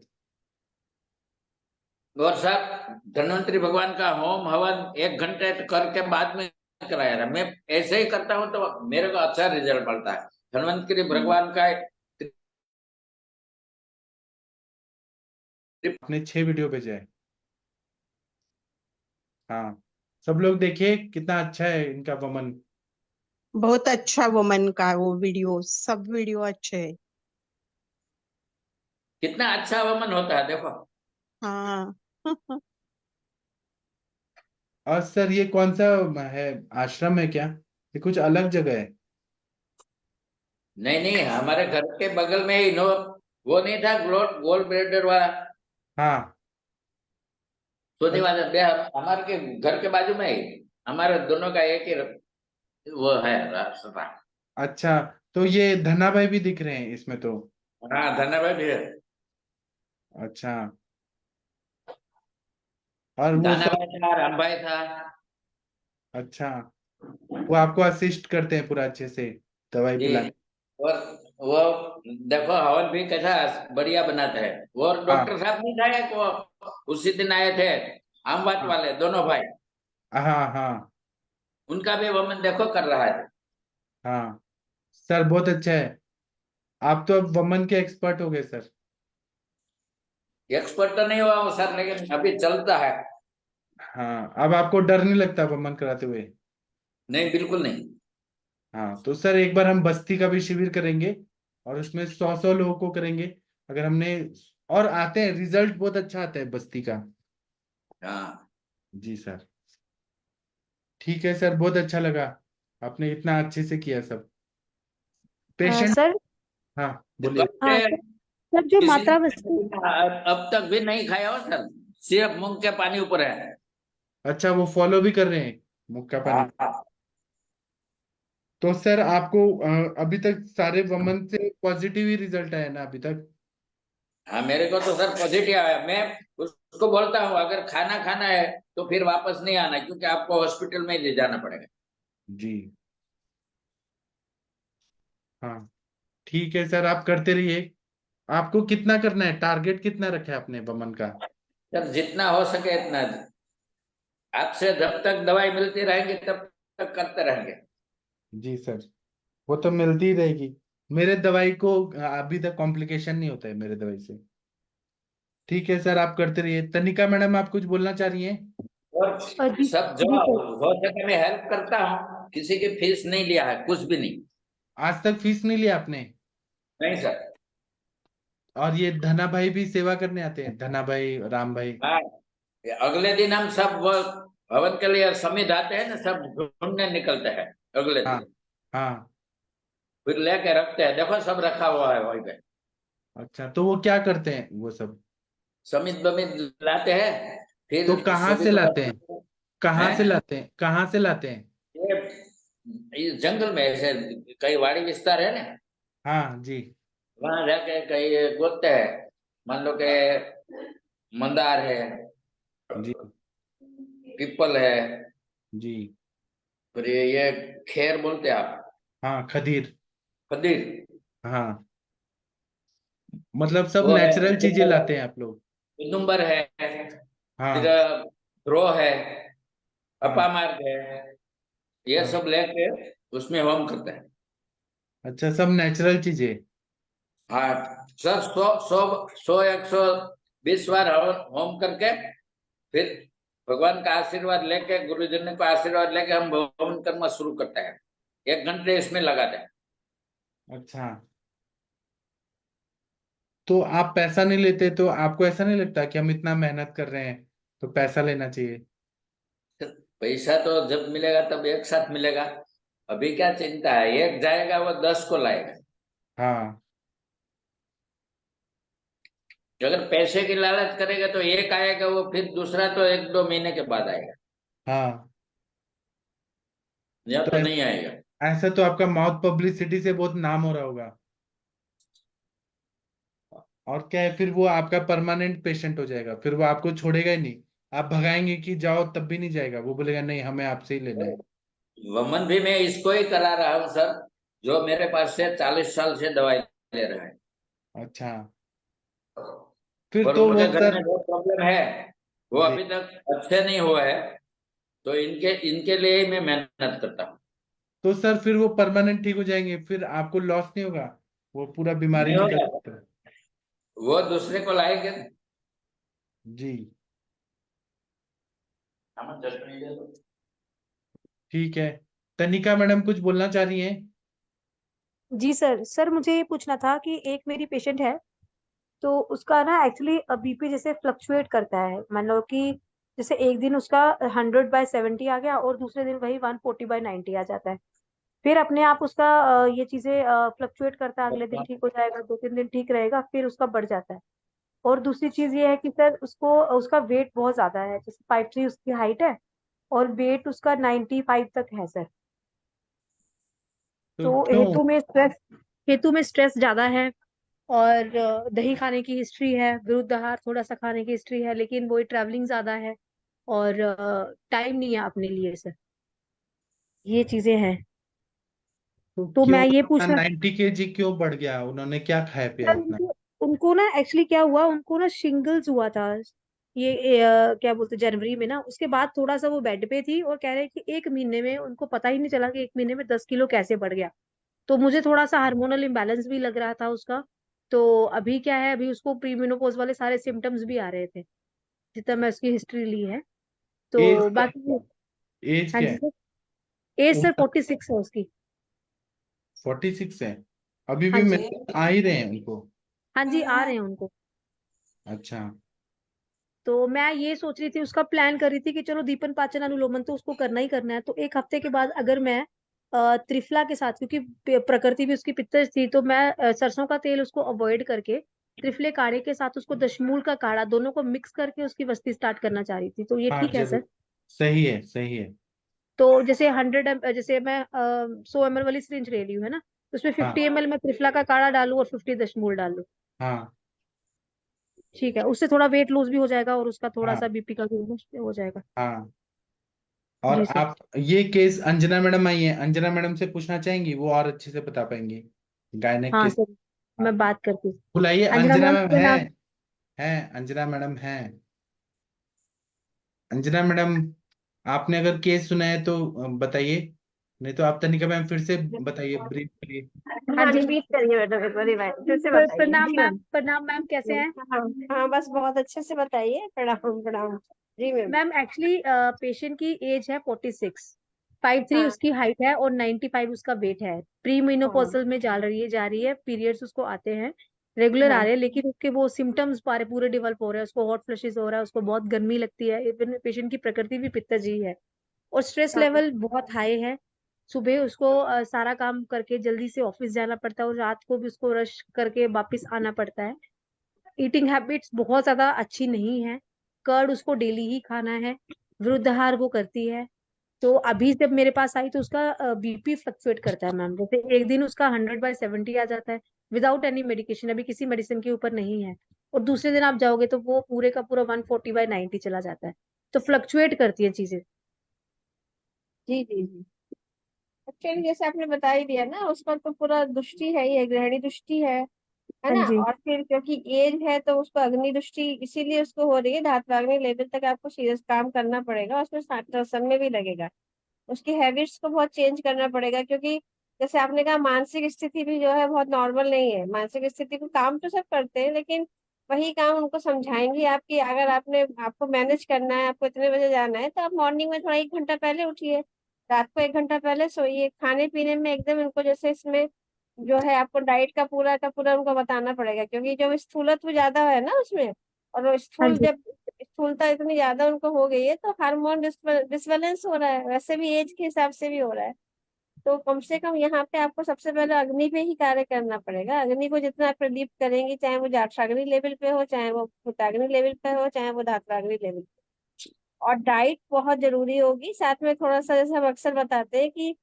और सर धन्वंतरी भगवान का होम हवन 1 घंटे करके बाद में कराया था। मैं ऐसे ही करता हूँ तो मेरे को अच्छा रिजल्ट मिलता है। धन्वंतरी भगवान का आपने 6 वीडियो भेजा है। हाँ, सब लोग देखिए कितना अच्छा है इनका वमन। बहुत अच्छा वुमन का वो वीडियो, सब वीडियो अच्छे है। कितना अच्छा वमन होता है देखो। हाँ। और सर ये कौन सा है, आश्रम है क्या? ये कुछ अलग जगह है? नहीं नहीं, हमारे घर के बगल में ही नो, वो नहीं था गोल्ड ब्लेडर वाला, हाँ। सोने अ- वाला हमारे के घर के बाजू में ही। हमारे दोनों का एक ही वो है रास्ता। अच्छा, तो ये धन्ना भाई भी दिख रहे हैं इसमें तो? हाँ धन्यवाद है। अच्छा, और वो दाना सब? भाई था, राम भाई था। अच्छा, वो आपको असिस्ट करते हैं पूरा अच्छे से, दवाई जी। पिलाने? और वो देखो हवन भी कैसा बढ़िया बनाता है। वो हाँ डॉक्टर साहब नहीं था एक, वो उसी दिन आए थे, आमबात हाँ वाले दोनों भाई, हाँ हाँ उनका भी वमन देखो कर रहा है। हाँ। सर बहुत अच्छा है, आप तो अब वमन के एक्सपर्ट हो गए सर। एक्सपर्ट तो नहीं हुआ वो सर, लेकिन अभी चलता है। हाँ, अब आपको डर नहीं लगता वमन कराते हुए? नहीं बिल्कुल नहीं। हाँ, तो सर एक बार हम बस्ती का भी शिविर करेंगे, और उसमें 100 लोगों को करेंगे। अगर हमने, और आते हैं, रिजल्ट बहुत अच्छा आता है बस्ती का। हाँ। जी सर। ठीक है सर, बहुत अच्छा लगा, आपने इतना अच्छे से किया सब। पेशेंट। सर हाँ बोलिए। हाँ घंटे सर जो किसी मात्रा ने वस्तु अब तक भी नहीं खाया हो सर, सिर्फ मूंग के पानी ऊपर है। अच्छा, वो फॉलो भी कर रहे हैं मुक्का पानी। हाँ तो सर आपको अभी तक सारे वमन से पॉजिटिव ही रिजल्ट आया ना अभी तक? हाँ, मेरे को तो सर पॉजिटिव आया। मैं उसको बोलता हूँ अगर खाना खाना है तो फिर वापस नहीं आना, क्योंकि आपको हॉस्पिटल में ही ले जाना पड़ेगा। जी हाँ, ठीक है सर, आप करते रहिए। आपको कितना करना है, टारगेट कितना रखा है आपने वमन का? सर जितना हो सके इतना, आपसे जब तक दवाई मिलती रहेगी तब तक करते रहेंगे। जी सर, वो तो मिलती ही रहेगी। मेरे दवाई को अभी तक कॉम्प्लिकेशन नहीं होता है मेरे दवाई से। ठीक है सर, आप करते रहिए। तनिका मैडम, आप कुछ बोलना चाह रही हैं? और जी सब जो जी सर। हो सके मैं हेल्प करता हूँ, किसी की फीस नहीं लिया है, कुछ भी नहीं। आज तक फीस नहीं लिया आपने? नहीं सर। और ये धना भाई भी सेवा करने आते हैं, धना भाई, राम भाई? हाँ, अगले दिन हम सब वो भवन के लिए समित आते हैं ना, सब ढूंढने निकलते हैं अगले हाँ दिन। हाँ। फिर लेके रखते हैं, देखो सब रखा हुआ है वहीं पे। अच्छा, तो वो क्या करते हैं वो सब? समित बमित लाते हैं, तो फिर कहाँ सभी से को लाते हैं? कहाँ से हैं। लाते हैं? कहाँ से लाते हैं? ये इस जंगल में ऐसे कई वाड़ी विस्तार है ना, हाँ जी। वहां जाके कई गोदते हैं। मान लो के मंदार है, जी पीपल है, जी। फिर ये खेर बोलते हैं आप, हाँ, खदीर। खदीर, हाँ, मतलब सब वो है, नेचुरल चीजें लाते हैं आप लोग। उदुम्बर है, फिर हाँ ड्रो है, हाँ। अपामार्ग है, ये हाँ, सब लेके उसमें होम करते हैं। अच्छा, सब नेचुरल चीजें। हाँ सर, 100 120 बार होम करके फिर भगवान का आशीर्वाद लेके, गुरुजन का आशीर्वाद लेके हम हवन कर्म शुरू करते हैं। 1 घंटे इसमें लगाते हैं। अच्छा, तो आप पैसा नहीं लेते तो आपको ऐसा नहीं लगता कि हम इतना मेहनत कर रहे हैं तो पैसा लेना चाहिए? पैसा तो जब मिलेगा तब एक साथ मिलेगा। अभी क्या चिंता है, एक जाएगा वो 10 को लाएगा। हाँ अगर पैसे की लालच करेगा तो एक आएगा, वो फिर दूसरा तो 1 2 महीने के बाद आएगा, हाँ। या तो तो नहीं आएगा। ऐसा तो आपका माउथ पब्लिसिटी से बहुत नाम हो रहा होगा। और क्या है, फिर वो आपका परमानेंट पेशेंट हो जाएगा, फिर वो आपको छोड़ेगा ही नहीं। आप भगाएंगे कि जाओ तब भी नहीं जाएगा, वो बोलेगा नहीं, हमें आपसे ही लेना है। वमन भी मैं इसको ही करा रहा हूँ सर, जो मेरे पास से 40 साल से दवाई ले रहा है। अच्छा, फिर और तो वो उनके घर सर। में जो प्रॉब्लम है वो जी, अभी तक अच्छे नहीं हुआ है, तो इनके इनके लिए ही मैं मेहनत करता हूँ। तो सर फिर वो परमानेंट ठीक हो जाएंगे, फिर आपको लॉस नहीं होगा, वो पूरा बीमारी नहीं निकल होगा, जाता है। वो दूसरे को लाएंगे। जी हम चटनी दे दो। ठीक है। तनिका मैडम कुछ बोलना चाह रही हैं? जी सर। सर मुझे ये पूछना था कि एक मेरी पेशेंट है, तो उसका ना एक्चुअली बीपी जैसे फ्लक्चुएट करता है। मान लो कि जैसे एक दिन उसका 100/70 आ गया और दूसरे दिन वही 140/90 आ जाता है। फिर अपने आप उसका ये चीजें फ्लक्चुएट करता है, अगले दिन ठीक हो जाएगा, 2 3 दिन ठीक रहेगा, फिर उसका बढ़ जाता है। और दूसरी चीज ये है कि सर उसको उसका वेट बहुत ज्यादा है, जैसे 5'3" उसकी हाइट है और वेट उसका 95 तक है सर। तो तो क्यों? हेतु में स्ट्रेस ज्यादा है, और दही खाने की हिस्ट्री है, विरुद्ध आहार थोड़ा सा खाने की हिस्ट्री है, लेकिन वो ट्रैवलिंग ज्यादा है और टाइम नहीं है अपने लिए सर। ये चीजें हैं। तो तो क्यों मैं ये इतना पूछना 90 kg क्यों बढ़ गया, उन्होंने क्या खाया पिया सर, इतना? उनको ना एक्चुअली क्या हुआ, उनको ना शिंगल्स हुआ था। ये क्या बोलते जनवरी में ना, उसके बाद थोड़ा सा वो बेड पे थी और कह रहे कि 1 महीने में उनको पता ही नहीं चला कि 1 महीने में 10 किलो कैसे बढ़ गया। तो मुझे थोड़ा सा हार्मोनल इम्बैलेंस भी लग रहा था उसका। तो अभी क्या है, अभी उसको प्रीमेनोपॉज वाले सारे सिम्टम्स भी आ रहे थे, जितना मैं उसकी हिस्ट्री ली है। एज तो क्या? बाकी एज हाँ क्या जी है? सर। एज सर उम्र 46 है उसकी। 46 है? अभी हाँ भी जी। मेरे आ ही रहे हैं उनको? हाँ जी, आ रहे हैं उनको। अच्छा। तो मैं ये सोच रही थी, उसका प्लान कर रही थी कि चलो दीपन पाचन अनुलोमन तो उसको करना ही करना है, तो 1 हफ्ते के बाद अगर मैं त्रिफला के साथ, क्योंकि प्रकृति भी उसकी पित्तज थी, तो मैं सरसों का तेल उसको अवॉइड करके त्रिफले काढ़े के साथ उसको दशमूल का काढ़ा दोनों को मिक्स करके उसकी वस्ती स्टार्ट करना चाह रही थी। तो ये हाँ ठीक है सर? जरूर, सही है, सही है। तो जैसे 100 जैसे मैं 100 ml वाली सिरिंज ले रही हूँ, है ना, तो उसमें 50 ml में त्रिफला का काढ़ा डालूं और 50 दशमूल डालूं। हाँ ठीक है, उससे थोड़ा वेट लूज भी हो जाएगा और उसका थोड़ा हाँ सा बीपी का भी हो जाएगा। हाँ। और जी सर। आप ये केस अंजना मैडम आई है, अंजना मैडम से पूछना चाहेंगी, वो और अच्छे से बता पाएंगी गायनेक हाँ के। सर, हाँ मैं बात करती हूँ। बुलाइए, अंजना अंजना मैम मैम के है। नाम। है, अंजना मैडम है। अंजना मैडम, आपने अगर केस सुना है तो बताइए, नहीं तो आप तनिका मैम फिर से बताइए ब्रीफली। हाँ जी। रिपीट करिए मैडम, एक बार रिवाइज फिर से बताइए। प्रणाम जी मैम, मैम। प्रणाम मैम, कैसे हैं? हाँ हाँ, बस बहुत अच्छे से बताइए। प्रणाम प्रणाम। जी मैम। मैम एक्चुअली पेशेंट की एज है 46, 5'3" हाँ उसकी हाइट है और 95 उसका वेट है। प्री हाँ मेनोपॉजल में जा रही है, पीरियड्स उसको आते हैं, रेगुलर आ हाँ रहे हैं, लेकिन उसके वो सिम्टम्स पूरे डेवलप हो रहे हैं। उसको हॉट फ्लशेस हो रहा है, उसको बहुत गर्मी लगती है, इवन पेशेंट की प्रकृति भी पित्तज ही है, और स्ट्रेस हाँ लेवल बहुत हाई है। सुबह उसको सारा काम करके जल्दी से ऑफिस जाना पड़ता है और रात को भी उसको रश करके वापस आना पड़ता है। ईटिंग हैबिट्स बहुत ज्यादा अच्छी नहीं है, कर्ड उसको डेली ही खाना है, विरुद्धाहार वो करती है। तो अभी जब मेरे पास आई तो उसका बीपी फ्लक्चुएट करता है मैम, जैसे एक दिन उसका 100/70 आ जाता है विदाउट एनी मेडिकेशन, अभी किसी मेडिसिन के ऊपर नहीं है, और दूसरे दिन आप जाओगे तो वो पूरे का पूरा 140/90 चला जाता है। तो फ्लक्चुएट करती है चीजें। जी जी जी। एक्चुअली जैसे आपने बता ही दिया ना, उसका तो पूरा दृष्टि है, ये ग्रहणी दृष्टि है हाँ ना। जी। और फिर क्योंकि एज है तो उसको अग्नि दृष्टि इसीलिए उसको हो रही है। धात्वाग्नि लेवल तक आपको सीरियस काम करना पड़ेगा, उसमें समय भी लगेगा। उसकी हैबिट्स को बहुत चेंज करना पड़ेगा, क्योंकि जैसे आपने कहा मानसिक स्थिति भी जो है बहुत नॉर्मल नहीं है। मानसिक स्थिति को काम तो सब करते हैं, लेकिन वही काम उनको समझाएंगे आपकी, अगर आपको मैनेज करना है, आपको इतने बजे जाना है, तो आप मॉर्निंग में थोड़ा 1 घंटा पहले उठिए, रात को 1 घंटा पहले सोइए। खाने पीने में एकदम इनको जैसे इसमें जो है आपको डाइट का पूरा उनको बताना पड़ेगा, क्योंकि जो स्थूलत्व ज्यादा है ना उसमें, और वो हाँ स्थूल जी। जब स्थूलता इतनी ज्यादा उनको हो गई है तो हार्मोन डिसबैलेंस हो रहा है, वैसे भी एज के हिसाब से भी हो रहा है। तो कम से कम यहाँ पे आपको सबसे पहले अग्नि पे ही कार्य करना पड़ेगा। अग्नि को जितना आप प्रदीप्त करेंगे, चाहे वो जाठराग्नि लेवल पे हो, चाहे वो भूताग्नि लेवल पे हो, चाहे वो धात्वाग्नि लेवल पे। और डाइट बहुत जरूरी होगी, साथ में थोड़ा सा जैसे हम अक्सर बताते हैं कि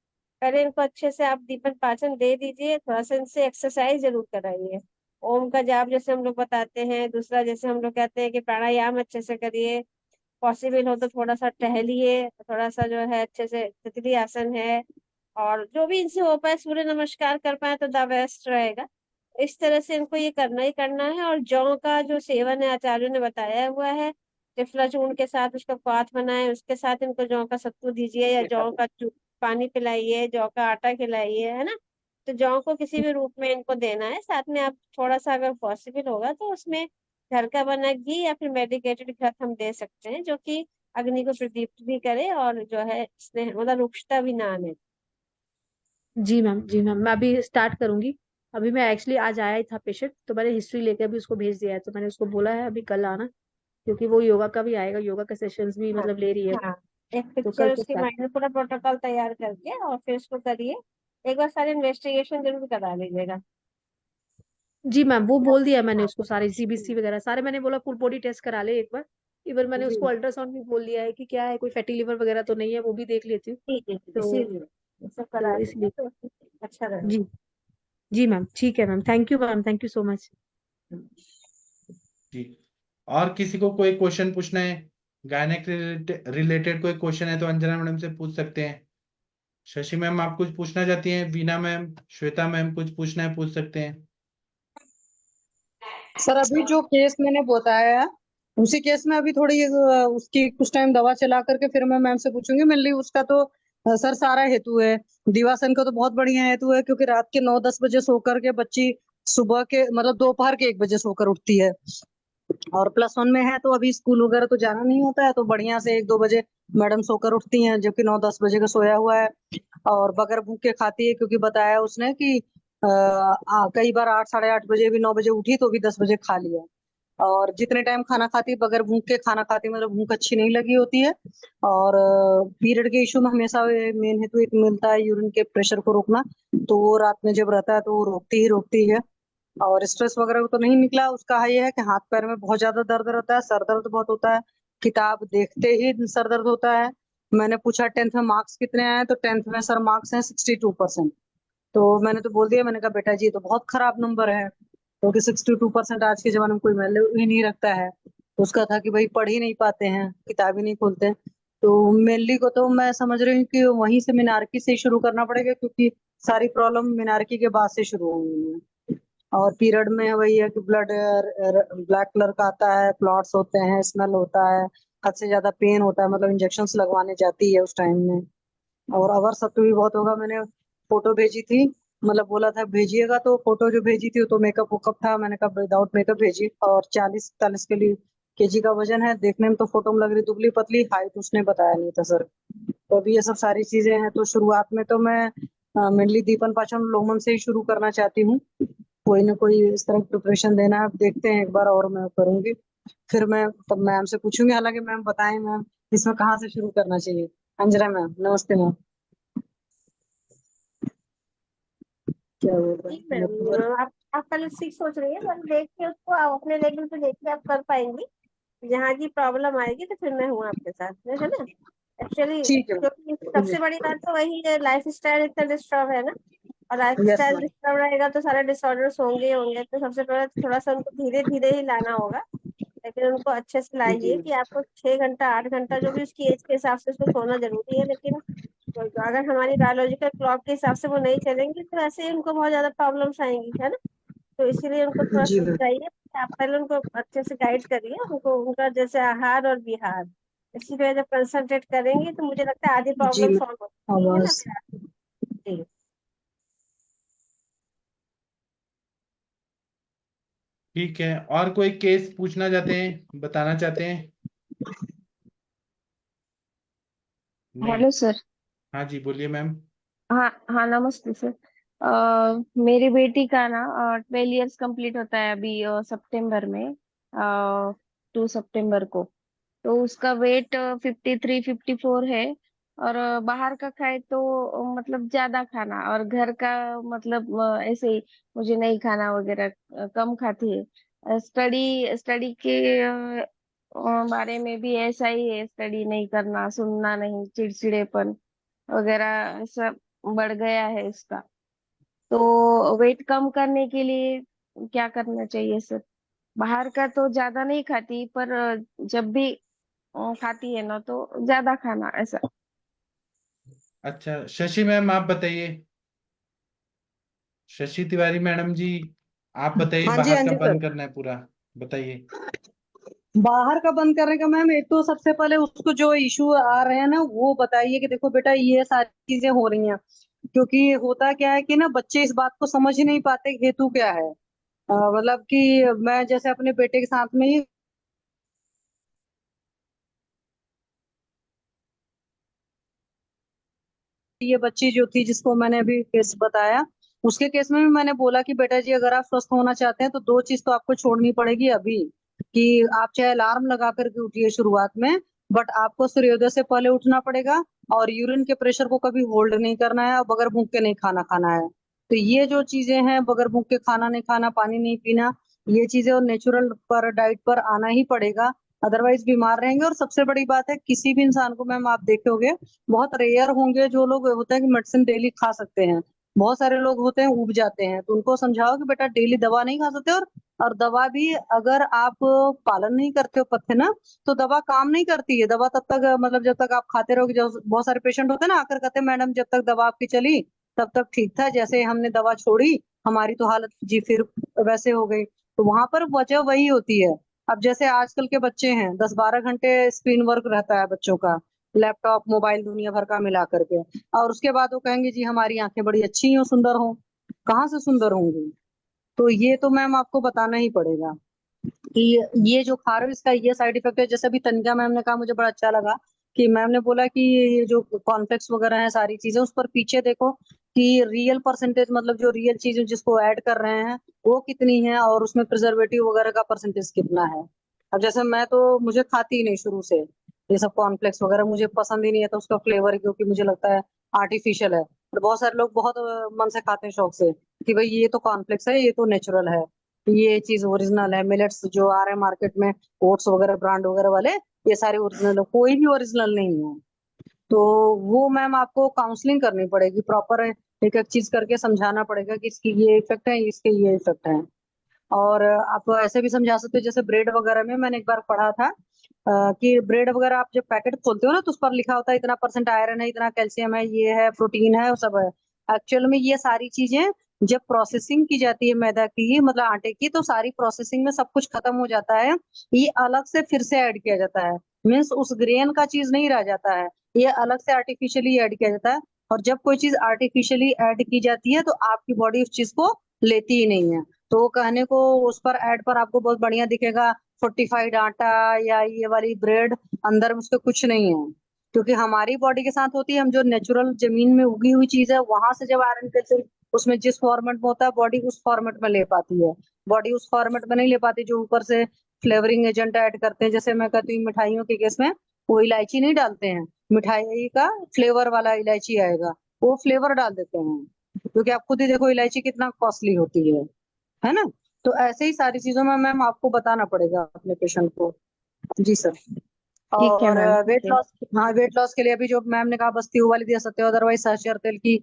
पहले इनको अच्छे से आप दीपन पाचन दे दीजिए, थोड़ा सा इनसे एक्सरसाइज जरूर कराइए। ओम का जाप जैसे हम लोग बताते हैं, दूसरा जैसे हम लोग कहते हैं कि प्राणायाम अच्छे से करिए। पॉसिबल हो तो थोड़ा सा टहलिए, थोड़ा सा जो है अच्छे से तितली आसन है, और जो भी इनसे हो पाए सूर्य नमस्कार कर पाए तो द बेस्ट रहेगा। इस तरह से इनको ये करना ही करना है। और जौ का जो सेवन है आचार्यों ने बताया हुआ है, त्रिफला चूर्ण के साथ उसका क्वाथ बनाए, उसके साथ इनको जौ का सत्तू दीजिए, या पानी पिलाइए, जौ का आटा खिलाइए, है ना। तो जौ को किसी भी रूप में इनको देना है। साथ में आप थोड़ा सा अगर पॉसिबल होगा तो उसमें घर का बना घी या फिर मेडिकेटेड घृत हम दे सकते हैं, जो कि अग्नि को प्रदीप्त भी करे और जो है स्नेह मतलब रुक्षता भी ना आने। जी मैम, जी मैम, मैं अभी स्टार्ट करूंगी। अभी मैं एक्चुअली आज आया ही था पेशेंट, तो मैंने हिस्ट्री लेके अभी उसको भेज दिया है, तो मैंने उसको बोला है अभी कल आना, क्योंकि वो योगा का भी आएगा, योगा का सेशंस भी हाँ मतलब ले रही है, हाँ। एक तो कल पिक्चर से उसके स्टार्ट। माइंड में पूरा प्रोटोकॉल तैयार करके और फिर उसको करिए। एक बार सारे इन्वेस्टिगेशन जरूर करा लीजिएगा। जी मैम, वो बोल दिया मैंने हाँ। उसको, सारे सीबीसी वगैरह सारे मैंने बोला फुल बॉडी टेस्ट करा ले एक बार। इवन मैंने जी उसको अल्ट्रासाउंड भी बोल दिया है कि क्या है, कोई फैटी लिवर वगैरह तो नहीं है, वो भी देख लेती हूँ। ठीक है, तो इसीलिए ये सब करा तो लीजिए इसलिए। तो अच्छा रहेगा। जी। जी मैम, ठीक है ma'am, thank you ma'am, thank you so much. जी, और किसी को कोई क्वेश्चन पूछना है, गायनेक रिलेटेड कोई क्वेश्चन है तो अंजना मैडम से पूछ सकते हैं। शशि मैम आप कुछ पूछना चाहती हैं, वीना मैम, श्वेता मैम कुछ पूछना है पूछ सकते हैं। सर अभी जो केस मैंने बताया है, उसी केस में अभी थोड़ी उसकी कुछ टाइम दवा चला करके फिर मैं मैम से पूछूंगी। मेनली उसका तो सर सारा हेतु है, दिवासन का तो बहुत बढ़िया हेतु है, क्योंकि रात के 9-10 बजे सोकर के बच्ची सुबह के मतलब दोपहर के 1 बजे सोकर उठती है, और +1 में है तो अभी स्कूल वगैरह तो जाना नहीं होता है, तो बढ़िया से 1-2 बजे मैडम सोकर उठती हैं, जबकि 9-10 बजे का सोया हुआ है। और बगैर भूखे खाती है, क्योंकि बताया उसने कि कई बार 8, साढ़े 8 बजे भी, 9 बजे उठी तो भी 10 बजे खा लिया। और जितने टाइम खाना खाती बगैर भूख के खाना खाती मतलब भूख अच्छी नहीं लगी होती है। और पीरियड के इशू में हमेशा मेन हेतु एक मिलता है यूरिन के प्रेशर को रोकना, तो वो रात में जब रहता है तो वो रोकती है। और स्ट्रेस वगैरह तो नहीं निकला उसका, ये है कि हाथ पैर में बहुत ज्यादा दर्द रहता है, सर दर्द बहुत होता है, किताब देखते ही सर दर्द होता है। मैंने पूछा 10th में मार्क्स कितने आए, तो 10th में सर मार्क्स हैं 62%। तो मैंने तो बोल दिया, मैंने कहा बेटा जी ये तो बहुत खराब नंबर है, क्योंकि 62% आज के जमाने में कोई वैल्यू ही नहीं रखता है। तो उसका था कि भाई पढ़ ही नहीं पाते हैं, किताब ही नहीं खोलते। तो मेनली को तो मैं समझ रही हूँ कि वहीं से मिनारकी से ही शुरू करना पड़ेगा, क्योंकि सारी प्रॉब्लम मिनारकी के बाद से शुरू होंगी। और पीरियड में वही है कि ब्लड ब्लैक कलर का आता है, क्लॉट्स होते हैं, स्मेल होता है, हद से ज्यादा पेन होता है, मतलब इंजेक्शंस लगवाने जाती है उस टाइम में। और अवर सत्व भी बहुत होगा। मैंने फोटो भेजी थी, मतलब बोला था भेजिएगा, तो फोटो जो भेजी थी वो तो मेकअप वोकअप था, मैंने कहा विदाउट मेकअप भेजी। और 40-41 के लिए केजी का वजन है, देखने में तो फोटो में लग रही दुबली पतली, हाइट उसने बताया नहीं था सर। तो अभी ये सब सारी चीजें हैं, तो शुरुआत में तो मैं मेनली दीपन पाचन लोमन से ही शुरू करना चाहती हूँ। कोई ना कोई इस तरह प्रिपरेशन देना है, अब देखते हैं एक बार और मैं करूंगी। फिर मैं तब मैम से पूछूंगी, हालांकि मैम बताएं मैम इसमें कहाँ से शुरू करना चाहिए। अंजना मैम नमस्ते मैम। क्या बोल रहे ठीक हैं मैम, आप पहले सीख सोच रही है, पर देख के उसको आप अपने लेवल पे देख के आप कर पाएंगी। जहाँ की प्रॉब्लम आएगी तो फिर मैं हूँ आपके साथ में, है ना। एक्चुअली ठीक है क्योंकि सबसे बड़ी बात तो वही है, लाइफ स्टाइल इतना डिस्टर्ब है ना। और life yes style ma'am. Disturb रहेगा तो सारे डिसऑर्डर्स होंगे ही होंगे। तो सबसे पहले थोड़ा सा उनको धीरे धीरे ही लाना होगा, लेकिन उनको अच्छे से जी लाइए कि आपको 6 घंटा 8 घंटा जो भी उसकी एज के हिसाब से उसको सोना जरूरी है। लेकिन तो अगर हमारी बायोलॉजिकल क्लॉक के हिसाब से वो नहीं चलेंगे तो ऐसे ही उनको बहुत ज्यादा प्रॉब्लम्स आएंगी, है ना। तो इसीलिए उनको थोड़ा जी मैम। समझाइए, आप पहले उनको अच्छे से गाइड करिए उनको, उनका जैसे आहार और विहार, इसी पे जब कंसंट्रेट करेंगे तो मुझे लगता है आधी जी प्रॉब्लम मैम। सॉल्व हो जाएगी, है ना आवाज। फिर। जी ठीक है, और कोई केस पूछना चाहते हैं, बताना चाहते हैं? नहीं? Hello sir. हाँ जी, बोलिए मैम। हाँ हाँ, नमस्ते सर। मेरी बेटी का ना 12 इयर्स कंप्लीट होता है अभी सितंबर में, 2 सितंबर को। तो उसका वेट 53-54 है। और बाहर का खाए तो मतलब ज्यादा खाना, और घर का मतलब ऐसे ही मुझे नहीं खाना वगैरह, कम खाती है। स्टडी स्टडी के बारे में भी ऐसा ही है, स्टडी नहीं करना, सुनना नहीं, चिड़चिड़ेपन वगैरह ऐसा बढ़ गया है इसका। तो वेट कम करने के लिए क्या करना चाहिए सर? बाहर का तो ज्यादा नहीं खाती, पर जब भी खाती है ना तो ज्यादा खाना ऐसा। अच्छा, शशि मैम आप बताइए। शशि तिवारी मैडम जी, आप बताइए, हाँ जी बाहर हाँ का जी सर। बंद करना है पूरा, बताइए। बाहर का बंद करने का मैम, एक तो सबसे पहले उसको जो इशू आ रहे हैं ना वो बताइए कि देखो बेटा ये सारी चीजें हो रही हैं। क्योंकि होता क्या है कि ना बच्चे इस बात को समझ ही नहीं पाते कि हेतु क्या है। मतलब कि मैं जैसे अपने बेटे के साथ में ही, ये बच्ची जो थी जिसको मैंने अभी केस बताया, उसके केस में भी मैंने बोला कि बेटा जी अगर आप स्वस्थ होना चाहते हैं तो दो चीज तो आपको छोड़नी पड़ेगी अभी। कि आप चाहे अलार्म लगा करके उठिए शुरुआत में, बट आपको सूर्योदय से पहले उठना पड़ेगा। और यूरिन के प्रेशर को कभी होल्ड नहीं करना है, और बगैर भूख के नहीं खाना खाना है। तो ये जो चीजें हैं, बगैर भूख के खाना नहीं खाना, पानी नहीं पीना, ये चीजें और नेचुरल पर डाइट पर आना ही पड़ेगा। अदरवाइज बीमार रहेंगे। और सबसे बड़ी बात है, किसी भी इंसान को मैम आप देखोगे बहुत रेयर होंगे जो लोग होते हैं कि मेडिसिन डेली खा सकते हैं। बहुत सारे लोग होते हैं उब जाते हैं, तो उनको समझाओ कि बेटा डेली दवा नहीं खा सकते। और दवा भी अगर आप पालन नहीं करते हो पथ्य ना, तो दवा काम नहीं करती है। दवा तब तक मतलब जब तक आप खाते रहोगे। जो बहुत सारे पेशेंट होते हैं ना आकर कहते हैं मैडम जब तक दवा आपकी चली तब तक ठीक था, जैसे हमने दवा छोड़ी हमारी तो हालत जी फिर वैसे हो गई। तो वहां पर वजह वही होती है। अब जैसे आजकल के बच्चे हैं 10-12 घंटे स्क्रीन वर्क रहता है बच्चों का, लैपटॉप मोबाइल दुनिया भर का मिला करके। और उसके बाद वो कहेंगे जी हमारी आंखें बड़ी अच्छी हो सुंदर हो। कहाँ से सुंदर होंगी? तो ये तो मैम आपको बताना ही पड़ेगा कि ये जो खा रहे हो इसका ये साइड इफेक्ट है। जैसे अभी तनिका मैम ने कहा, मुझे बड़ा अच्छा लगा कि मैम ने बोला कि ये जो कॉर्नफ्लेक्स वगैरह है सारी चीजें उस पर पीछे देखो कि रियल परसेंटेज, मतलब जो रियल चीज जिसको ऐड कर रहे हैं वो कितनी है, और उसमें प्रिजर्वेटिव वगैरह का परसेंटेज कितना है। अब जैसे मैं तो, मुझे खाती ही नहीं शुरू से ये सब कॉर्नफ्लेक्स वगैरह, मुझे पसंद ही नहीं है, तो उसका फ्लेवर, क्योंकि मुझे लगता है आर्टिफिशियल है। और बहुत सारे लोग बहुत मन से खाते हैं शौक से कि भाई ये तो कॉर्नफ्लेक्स है, ये तो नेचुरल है, ये चीज ओरिजिनल है। मिलेट्स जो आ रहे हैं मार्केट में, ओट्स वगैरह ब्रांड वगैरह वाले, ये सारे ओरिजिनल है, कोई भी ओरिजिनल नहीं है। तो वो मैम आपको काउंसलिंग करनी पड़ेगी प्रॉपर, एक एक चीज करके समझाना पड़ेगा कि इसकी ये इफेक्ट है, इसके ये इफेक्ट है। और आप ऐसे भी समझा सकते हो, जैसे ब्रेड वगैरह में मैंने एक बार पढ़ा था कि ब्रेड वगैरह आप जब पैकेट खोलते हो ना, तो उस पर लिखा होता है इतना परसेंट आयरन है, इतना कैल्शियम है, ये है, प्रोटीन है, वो सब है। एक्चुअल में ये सारी चीजें जब प्रोसेसिंग की जाती है मैदा की, मतलब आटे की, तो सारी प्रोसेसिंग में सब कुछ खत्म हो जाता है, ये अलग से फिर से ऐड किया जाता है। मीन्स उस ग्रेन का चीज नहीं रह जाता है, ये अलग से आर्टिफिशियली ऐड किया जाता है। और जब कोई चीज आर्टिफिशियली ऐड की जाती है तो आपकी बॉडी उस चीज को लेती ही नहीं है। तो वो कहने को, उस पर ऐड पर आपको बहुत बढ़िया दिखेगा, फोर्टिफाइड आटा या ये वाली ब्रेड, अंदर में उसके कुछ नहीं है। क्योंकि हमारी बॉडी के साथ होती है, हम जो नेचुरल जमीन में उगी हुई चीज है वहां से जब आयरन कैल्शियम उसमें जिस फॉर्मेट में होता है, बॉडी उस फॉर्मेट में ले पाती है। बॉडी उस फॉर्मेट में नहीं ले पाती जो ऊपर से फ्लेवरिंग एजेंट ऐड करते हैं। जैसे मैं कहती हूँ मिठाइयों के केस में वो इलायची नहीं डालते हैं, मिठाई का फ्लेवर वाला इलायची आएगा, वो फ्लेवर डाल देते हैं। क्योंकि आप खुद ही देखो इलायची कितना कॉस्टली होती है ना। तो ऐसे ही सारी चीजों में मैम आपको बताना पड़ेगा अपने पेशेंट को। जी सर। ठीक है और मैम, ठीक वेट है। लॉस, हाँ वेट लॉस के लिए अभी जो मैम ने कहा बस्ती वाली दे सकते हो, अदरवाइज सहजर तेल की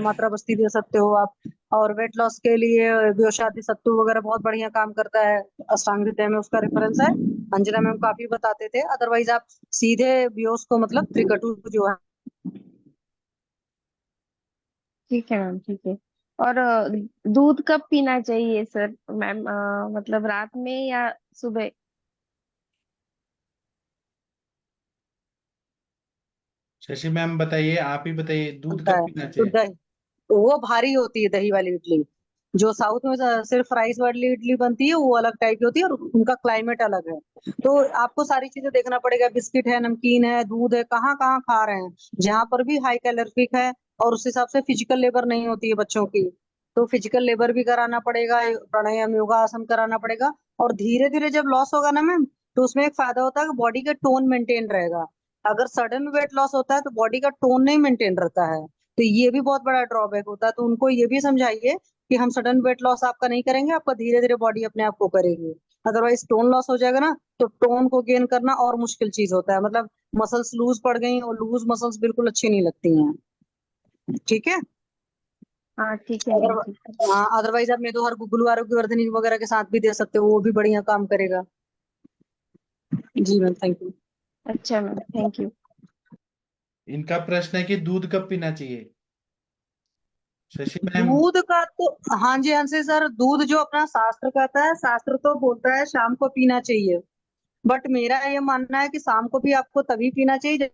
मात्रा बस्ती दे सकते हो आप। और वेट लॉस के लिए व्योशादी सत्तू वगैरह बहुत बढ़िया काम करता है, अष्टांग हृदय में उसका रेफरेंस है, अंजना मैम काफी बताते थे। अदरवाइज आप सीधे व्योस को, मतलब त्रिकटु जो है। ठीक है मैम, ठीक है। और दूध कब पीना चाहिए सर मैम, मतलब रात में या सुबह? शशि मैम बताइए, आप ही बताइए, दूध बनता कब है पीना तो चाहिए? दही, वो भारी होती है दही वाली इडली। जो साउथ में सिर्फ राइस वाली इडली बनती है वो अलग टाइप की होती है, और उनका क्लाइमेट अलग है। तो आपको सारी चीजें देखना पड़ेगा, बिस्किट है, नमकीन है, दूध है, कहाँ कहाँ खा रहे हैं। जहां पर भी हाई कैलोरिफिक है और उस हिसाब से फिजिकल लेबर नहीं होती है बच्चों की, तो फिजिकल लेबर भी कराना पड़ेगा, प्राणायाम योगासन कराना पड़ेगा। और धीरे धीरे जब लॉस होगा ना मैम, तो उसमें एक फायदा होता है कि बॉडी का टोन मेंटेन रहेगा। अगर सडन वेट लॉस होता है तो बॉडी का टोन नहीं मेंटेन रहता है, तो ये भी बहुत बड़ा ड्रॉबैक होता है। तो उनको ये भी समझाइए कि हम सडन वेट लॉस आपका नहीं करेंगे, आपका धीरे धीरे बॉडी अपने आप को करेगी। अदरवाइज टोन लॉस हो जाएगा ना, तो टोन को गेन करना और मुश्किल चीज होता है। मतलब मसल्स लूज पड़ गई, और लूज मसल्स बिल्कुल अच्छी नहीं लगती हैं। ठीक है। हाँ ठीक है अगर, मैम, ठीक है। हाँ अदरवाइज आप मेदो हर गुगलू आरोग्य वर्धनी वगैरह के साथ भी दे सकते हो, वो भी बढ़िया काम करेगा। जी मैम, थैंक यू। अच्छा मैम, थैंक यू। इनका प्रश्न है कि दूध कब पीना चाहिए, शशि मैम? दूध का तो, हाँ जी हाँ जी सर, दूध जो अपना शास्त्र कहता है, शास्त्र तो बोलता है शाम को पीना चाहिए। बट मेरा ये मानना है कि शाम को भी आपको तभी पीना चाहिए जब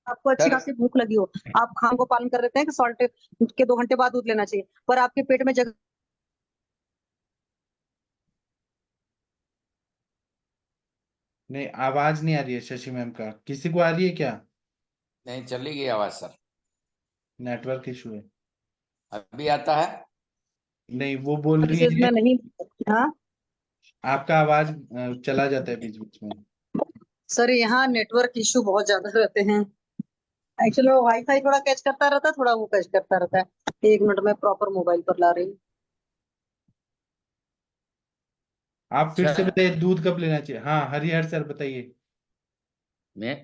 आपको अच्छी सर खासी भूख लगी हो। आप खान को पालन कर देते हैं कि सॉल्ट के 2 घंटे बाद दूध लेना चाहिए, पर आपके पेट में जगह नहीं, आवाज नहीं आ रही है शशि मैम का, किसी को आ रही है क्या? नहीं, चली गई आवाज सर। नेटवर्क इशू है। अभी आता है? नहीं, वो बोल रही डिशेज है में नहीं। हाँ आपका आवाज चला जाता है बीच बीच में। सर, यहाँ नेटवर्क इशू बहुत ज्यादा रहते हैं। एक्चुअली वो वाईफाई थोड़ा कैच करता रहता है, थोड़ा वो कैच करता रहता है। 1 मिनट में प्रॉपर मोबाइल पर ला रही हूँ। आप फिर से सर बताइए, दूध कब लेना चाहिए? हाँ, हरिहर सर बताइए। मैं,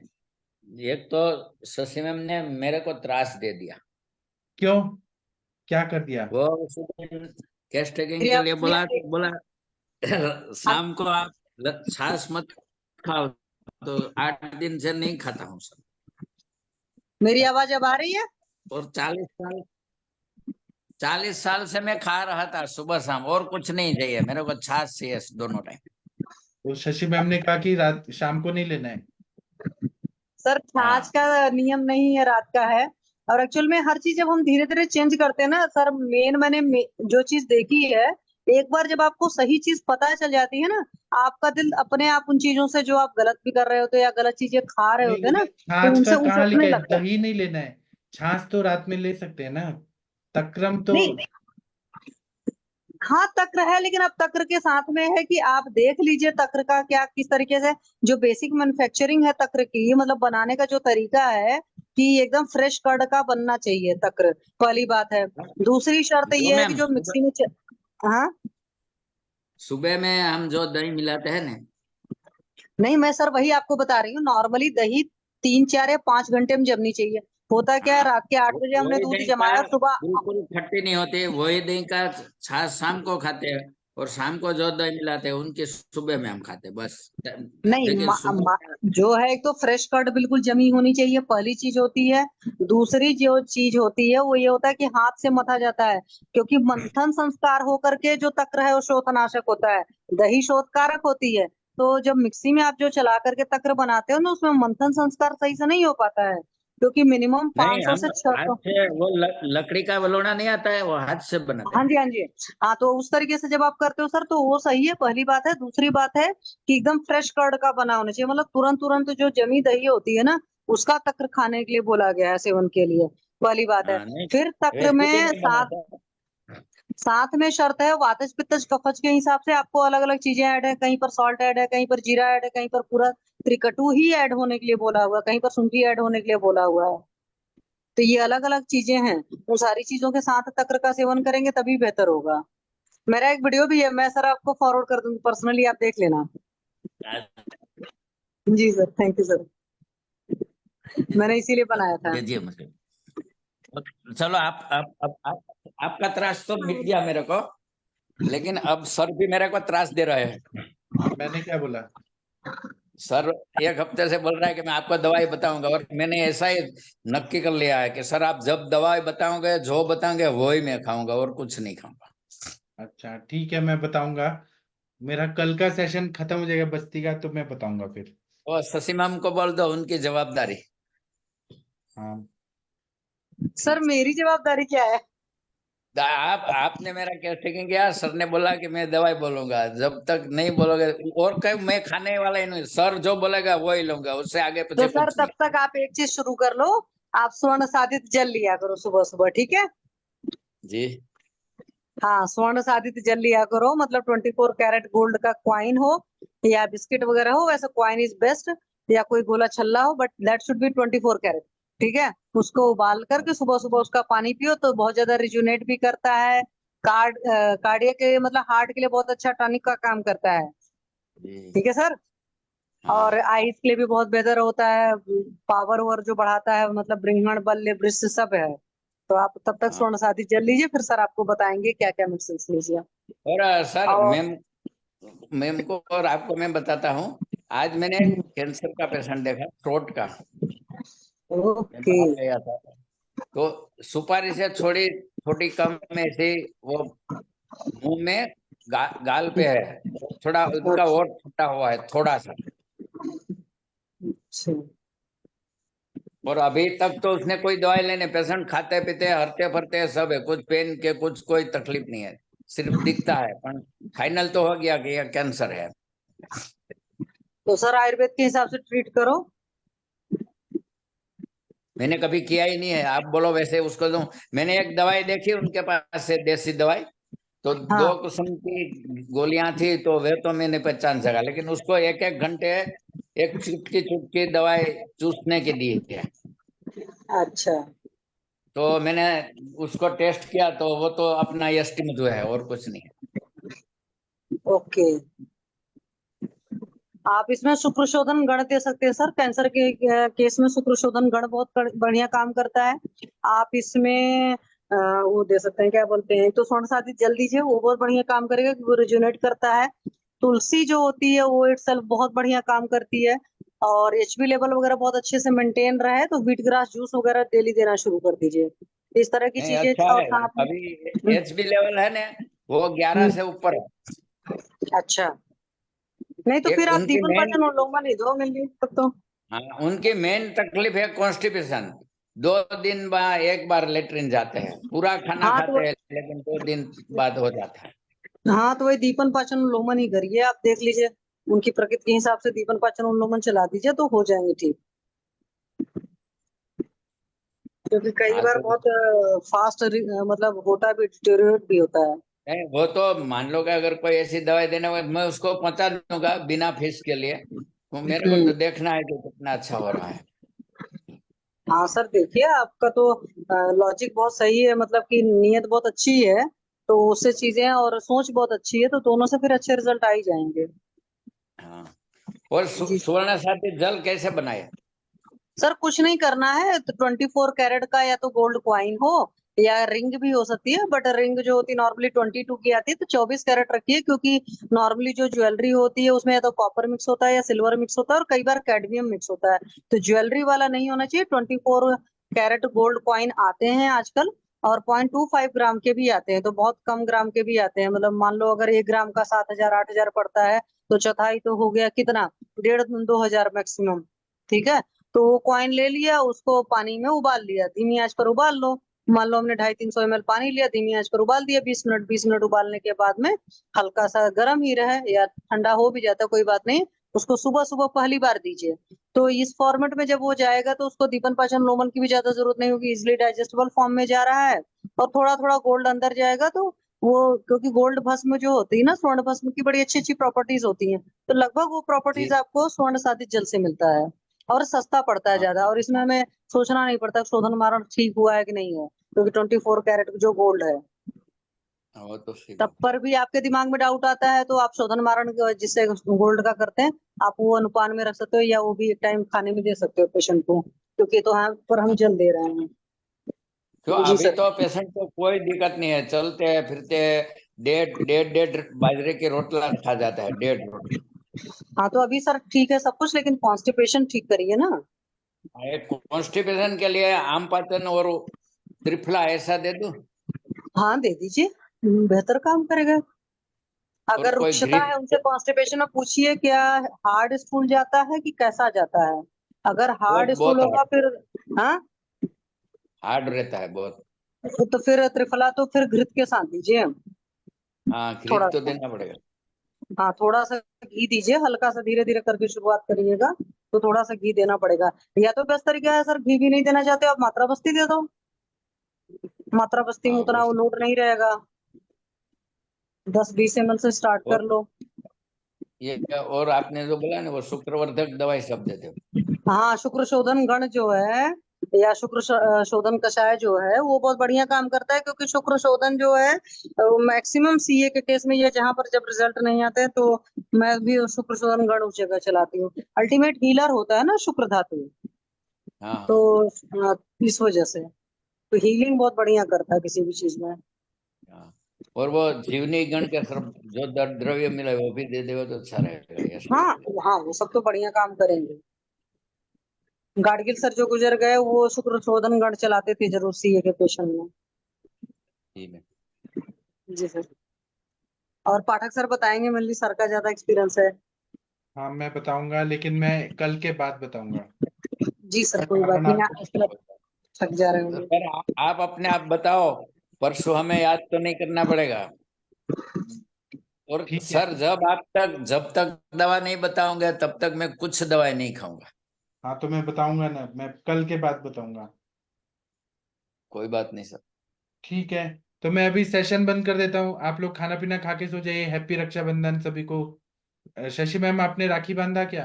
एक तो शशि मैम ने मेरे को त्रास दे दिया। क्यों, क्या कर दिया? वो उस दिन कैश टैगिंग मेरी के लिए आवाज नहीं बोला, आ रही? तो बोला शाम को आप छाछ मत खाओ, तो 8 दिन से नहीं खाता हूँ सर। मेरी आवाज अब आ रही है? और 40 साल से मैं खा रहा था सुबह शाम, और कुछ नहीं चाहिए मेरे को, छाछ चाहिए दोनों टाइम। तो शशि मैम ने कहा कि रात शाम को नहीं लेना है। सर छाछ हाँ का नियम नहीं है, रात का है। और एक्चुअल में हर चीज जब हम धीरे धीरे चेंज करते हैं ना सर, मैंने जो चीज देखी है एक बार जब आपको सही चीज पता चल जाती है ना, आपका दिल अपने आप उन चीजों से, जो आप गलत भी कर रहे होते हो या गलत चीजें खा रहे नहीं होते हैं ना, लेकिन तो छाछ का उनसे कहाँ लिखा उछटने है, लगता है। दही नहीं लेना है। छाछ तो रात में ले सकते हैं ना, तक्रम तो। नहीं, हाँ तक्र है, लेकिन अब तक्र के साथ में है कि आप देख लीजिए तक्र का क्या, किस तरीके से जो बेसिक मैन्युफैक्चरिंग है तक्र की, मतलब बनाने का जो तरीका है कि एकदम फ्रेश कर्ड का बनना चाहिए तक्र, पहली बात है। दूसरी शर्त जो ये है कि मैम जो मिक्सी में हाँ, सुबह में हम जो दही मिलाते हैं ना, नहीं मैं सर वही आपको बता रही हूँ, नॉर्मली दही 3 4 या 5 घंटे में जमनी चाहिए। होता क्या है, हाँ, रात के 8 बजे हमने वही दूध दही का जमाया, सुबह बिल्कुल खट्टी नहीं होती, वही दही का छाछ शाम को खाते हैं, और शाम को जो दही मिलाते हैं उनकी सुबह में हम खाते हैं बस। नहीं देखिए सुबह जो है, एक तो फ्रेश कर्ड बिल्कुल जमी होनी चाहिए, पहली चीज होती है। दूसरी जो चीज होती है वो ये होता है कि हाथ से मथा जाता है, क्योंकि मंथन संस्कार होकर के जो तक्र है वो शोथनाशक होता है, दही शोधकारक होती है। तो जब मिक्सी में आप जो चला करके तक्र बनाते हो ना, उसमें मंथन संस्कार सही से नहीं हो पाता है, क्योंकि मिनिमम नहीं, 500 हम से हाथ 600। से वो लकड़ी का वलोना नहीं आता है, वो हाथ से बनाते हाँ हैं। जी, हाँ जी। हाँ, तो उस तरीके से जब आप करते हो सर, तो वो सही है, पहली बात है। दूसरी बात है कि एकदम फ्रेश कर्ड का बना होना चाहिए, मतलब तुरंत तुरंत जो जमी दही होती है ना, उसका तक्र खाने के लिए बोला गया है, सेवन के लिए, पहली बात है। हाँ, नहीं फिर तक्र वैसे भी में नहीं बनाता। साथ में शर्त है, वातज पित्तज कफज के हिसाब से आपको अलग अलग चीजें ऐड है, कहीं पर सॉल्ट ऐड है, कहीं पर जीरा ऐड है, कहीं पर पूरा त्रिकटु ही ऐड होने के लिए बोला हुआ है, कहीं पर शुंठी ऐड होने के लिए बोला हुआ है। तो ये अलग अलग चीजें हैं, वो सारी चीजों के साथ तक्र का सेवन करेंगे तभी बेहतर होगा। मेरा एक वीडियो भी है, मैं सर आपको फॉरवर्ड कर दूंगी पर्सनली, आप देख लेना। जी सर, थैंक यू सर, मैंने इसीलिए बनाया था। भेजिए मुझे। चलो आपका त्रास तो मिट गया मेरे को, लेकिन अब सर भी मेरे को त्रास दे रहे हैं। मैंने क्या बोला? सर एक हफ्ते से बोल रहा है कि मैं आपको दवाई बताऊंगा, और मैंने ऐसा ही नक्की कर लिया है कि सर आप जब दवाई बताओगे, जो बताओगे वही मैं खाऊंगा, और कुछ नहीं खाऊंगा। अच्छा ठीक है, मैं बताऊंगा। मेरा कल का सेशन खत्म हो जाएगा बस्ती का, तो मैं बताऊंगा फिर। और शशि मैम को बोल दो, उनकी जवाबदारी। हाँ। सर मेरी जवाबदारी क्या है? आपने मेरा क्या चेकिंग किया? सर ने बोला कि मैं दवाई बोलूंगा, जब तक नहीं बोलोगे, और कहीं मैं खाने वाला ही नहीं, सर जो बोलेगा वही लूंगा, उससे आगे तो पीछे सर कुछ तब नहीं। तक आप एक चीज शुरू कर लो, आप स्वर्ण साधित जल लिया करो सुबह सुबह, ठीक है? जी हाँ, स्वर्ण साधित जल लिया करो, मतलब 24 कैरेट गोल्ड का क्वाइन हो या बिस्किट वगैरह हो, वैसे क्वाइन इज बेस्ट, या कोई गोला छल्ला हो, but that should be 24 carat, ठीक है? उसको उबाल करके सुबह सुबह उसका पानी पियो, तो बहुत ज्यादा रिजुनेट भी करता है, कार्डियक के मतलब हार्ट के लिए बहुत अच्छा टॉनिक का काम करता है, जी। ठीक है सर? और हाँ आइस के लिए भी बहुत बेहतर होता है, पावर और जो बढ़ाता है, मतलब ब्रिंगण बल वृष्ण सब है। तो आप तब तक हाँ। स्वर्ण साथी जल लीजिए, फिर सर आपको बताएंगे क्या क्या मेडिसिन लीजिए। और सर और मैम मैम को और आपको मैं बताता हूँ, आज मैंने एक कैंसर का पेशेंट देखा, थ्रोट का। मैं ओके। बाहर गया था, तो सुपारी से छोटी छोटी कम में से वो मुंह में गाल पे है, थोड़ा उसका अच्छा, और फटा हुआ है थोड़ा सा। अच्छा। और अभी तक तो उसने कोई दवाई लेने, पेशेंट खाते पीते हरते फरते सब है, कुछ पेन के कुछ कोई तकलीफ नहीं है, सिर्फ दिखता है, पर फाइनल तो हो गया कि यह कैंसर है। तो सर आयुर्वेद के हिसाब से ट्रीट करो। मैंने कभी किया ही नहीं है, आप बोलो वैसे उसको दूं? मैंने एक दवाई देखी उनके पास से, देसी दवाई, तो हाँ, 2 किस्म की गोलियां थी, तो वे तो मैंने पहचान सका, लेकिन उसको 1 1 घंटे एक चुटकी चुटकी दवाई चूसने के दी है। अच्छा, तो मैंने उसको टेस्ट किया, तो वो तो अपना एस्टिमेट हुआ है, और कुछ नहीं है। ओके। आप इसमें शुक्रशोधन गण दे सकते हैं सर, कैंसर के केस में शुक्रशोधन गण बहुत बढ़िया काम करता है। आप इसमें वो दे सकते हैं, क्या बोलते हैं, तो स्वर्ण साथी जल दीजिए, वो बहुत बढ़िया काम करेगा, वो रिजुनेट करता है। तुलसी जो होती है वो इटसेल्फ बहुत बढ़िया काम करती है। और एचबी लेवल वगैरह बहुत अच्छे से मेंटेन रहे, तो व्हीट ग्रास जूस वगैरह डेली देना शुरू कर दीजिए, इस तरह की नहीं चीजें। अच्छा और है, साथ में अभी एचबी लेवल है ना, वो 11 हम्म, से ऊपर है। अच्छा, नहीं तो फिर एक आप उनकी दीपन मेन, पाचन लोमा नहीं दो मिलिए तब तो। हाँ, उनकी मेन तकलीफ है कॉन्स्टिपेशन। 2 दिन बाद एक बार लेटरिन जाते हैं, पूरा खाना हाँ तो खाते हैं लेकिन 2 दिन बाद हो जाता है। हाँ, तो वही दीपन पाचन उन्मूलन ही करिए, आप देख लीजिए उनकी प्रकृति के हिसाब से दीपन पाचन उन्मूलन चला दीजिए तो हो जाएंगे ठीक। क्योंकि कई हाँ बार तो बहुत फास्ट मतलब होता भी, डिटेरियोरेट भी होता है। नहीं, वो तो मान लो कि अगर कोई ऐसी दवाई देने वाला, मैं उसको पहुंचा दूंगा बिना फीस के लिए, तो मेरे को तो देखना है कि कितना अच्छा हो रहा है। हाँ सर, देखिए आपका तो लॉजिक बहुत सही है, मतलब कि नीयत बहुत अच्छी है, तो उससे चीजें और सोच बहुत अच्छी है, तो दोनों से फिर अच्छे रिजल्ट आ ही जाएंगे। हाँ, और जी सुवर्ण साथी जल कैसे बनाए? सर, कुछ नहीं करना है, तो 24 कैरेट का या तो गोल्ड क्वाइन हो या रिंग भी हो सकती है, बट रिंग जो होती है नॉर्मली 22 की आती है, तो 24 कैरेट रखिए, क्योंकि नॉर्मली जो ज्वेलरी होती है उसमें या तो कॉपर मिक्स होता है या सिल्वर मिक्स होता है, और कई बार कैडमियम मिक्स होता है, तो ज्वेलरी वाला नहीं होना चाहिए। 24 कैरेट गोल्ड क्वाइन आते हैं आजकल, और 0.25 ग्राम के भी आते हैं, तो बहुत कम ग्राम के भी आते हैं, मतलब मान लो अगर 1 ग्राम का 7,000 8,000 पड़ता है, तो चौथाई तो हो गया कितना, 1,500 2,000 मैक्सिमम। ठीक है, तो वो कॉइन ले लिया, उसको पानी में उबाल लिया, धीमी आंच पर उबाल लो। मान लो हमने 250-300 ml पानी लिया, धीमी आंच पर उबाल दिया 20 मिनट। 20 मिनट उबालने के बाद में हल्का सा गर्म ही रहे या ठंडा हो भी जाता है कोई बात नहीं, उसको सुबह सुबह पहली बार दीजिए। तो इस फॉर्मेट में जब वो जाएगा तो उसको दीपन पाचन लोमन की भी ज्यादा जरूरत नहीं होगी, इजिली डाइजेस्टेबल फॉर्म में जा रहा है, और थोड़ा थोड़ा गोल्ड अंदर जाएगा, तो वो, क्योंकि गोल्ड भस्म जो होती है ना, स्वर्ण भस्म की बड़ी अच्छी अच्छी प्रॉपर्टीज होती हैं, तो लगभग वो जी। प्रॉपर्टीज आपको स्वर्ण साथित जल से मिलता है, और सस्ता पड़ता है हाँ ज्यादा, और इसमें हमें सोचना नहीं पड़ता शोधन मारण ठीक हुआ है कि नहीं है, क्योंकि 24 कैरेट जो गोल्ड है। वो तो सही तब बात है। पर भी आपके दिमाग में डाउट आता है, तो आप शोधन मारण जिससे गोल्ड का करते हैं, आप वो अनुपान में रख सकते हो, या वो भी एक टाइम खाने में दे सकते हो पेशेंट को, क्योंकि तो यहाँ पर हम हाँ, जल दे रहे हैं। क्यों जी अभी सर। तो पेशेंट को कोई दिक्कत नहीं है, चलते फिरते, डेढ़ डेढ़ डेढ़ बाजरे की रोटला खा जाता है, 1.5 रोटला। हाँ, तो अभी सर ठीक है सब कुछ, लेकिन कॉन्स्टिपेशन ठीक करिए ना। कॉन्स्टिपेशन के लिए आम पाचन और त्रिफला ऐसा दे दूं? हाँ, दे दीजिए, बेहतर काम करेगा। और अगर कोई रुक्षता है उनसे घृत? कॉन्स्टिपेशन में पूछिए, क्या हार्ड स्टूल जाता है कि कैसा जाता है, अगर हार्ड बहुत स्टूल बहुत होगा फिर, हाँ, हार्ड रहता है बहुत। तो फिर त्रिफला तो फिर घृत के साथ दीजिए हाँ, थोड़ा घृत तो सा। देना पड़ेगा। हाँ, थोड़ा सा घी दीजिए, हल्का सा, धीरे धीरे करके शुरुआत करिएगा, तो थोड़ा सा घी देना पड़ेगा। या तो बेस्ट तरीका है सर, घी भी नहीं देना चाहते आप, मात्रा बस्ती दे दो, मात्रा बस्ती में हाँ वो उतना वो लोड नहीं रहेगा, 10-20 ml से स्टार्ट कर और लो। ये, और आपने जो बोला ना वो शुक्रवर्धक दवाई सब देते हो? हाँ, शुक्र शोधन गण जो है, या शुक्र शोधन कषाय जो है, वो बहुत बढ़िया काम करता है, क्योंकि शुक्र शोधन जो है मैक्सिमम सीए के केस में, ये जहां पर जब रिजल्ट नहीं आते तो मैं भी शुक्र शोधन गण उस जगह चलाती हूँ। अल्टीमेट हीलर होता है ना शुक्र धातु, हाँ तो हाँ इस वजह से तो हीलिंग बहुत बढ़िया करता है किसी भी चीज में। हाँ। और वो जीवनी गण के सब जो द्रव्य मिले वो भी दे देवे तो अच्छा रहेगा, यस। हाँ, हाँ, वो सब तो बढ़िया काम करेंगे। गाडगिल सर जो गुजर गए, वो शुक्र शोधन गण चलाते थे जरूर सीए के पेशेंट में। जी में। जी सर। और पाठक सर बताएंगे, मेनली सर का ज्यादा एक्सपीरियंस है। हाँ, मैं बताऊंगा, लेकिन मैं कल के बाद बताऊंगा। जी सर, कल कोई बात अपन नहीं, आपको आज तक थक जा रहे होंगे। सर आप अपने आप बताओ, परसों हमें याद तो नहीं करना पड़ेगा। और ठीक है। सर जब तक दवा नहीं बताऊंगा तब तक मैं कुछ दवाई नहीं खाऊंगा। हाँ, तो मैं बताऊंगा ना, मैं कल के बाद बताऊंगा। कोई बात नहीं सर। ठीक है, तो मैं अभी सेशन बंद कर देता हूँ, आप लोग खाना पीना खा के सो जाइए। हैप्पी रक्षाबंधन सभी को। शशि मैम, आपने राखी बांधा क्या?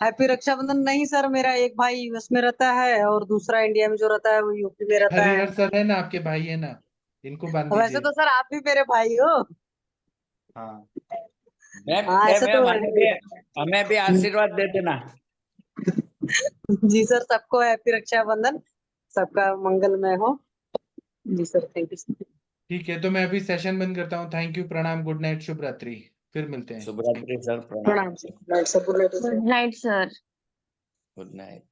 हैप्पी रक्षाबंधन नहीं सर, मेरा एक भाई यूएस में रहता है, और दूसरा इंडिया में जो रहता है वो यूपी में रहता है। हरिहर सर है ना, आपके भाई है ना, इनको बांध वैसे दीजिए। तो सर आप भी मेरे भाई हो। हाँ। मैम हाँ, ऐसे तो मैम हमें भी आशीर्वाद दे देना। जी सर, सबको हैप्पी रक्षाबंधन, सबका मंगलमय हो। जी सर, थैंक यू। ठीक है, तो मैं अभी सेशन बंद करता हूँ। थैंक यू, प्रणाम, गुड नाइट, शुभ रात्रि। फिर मिलते हैं। शुभ रात्रि सर, प्रणाम। प्रणाम sir, good night sir. Good night sir. Good night.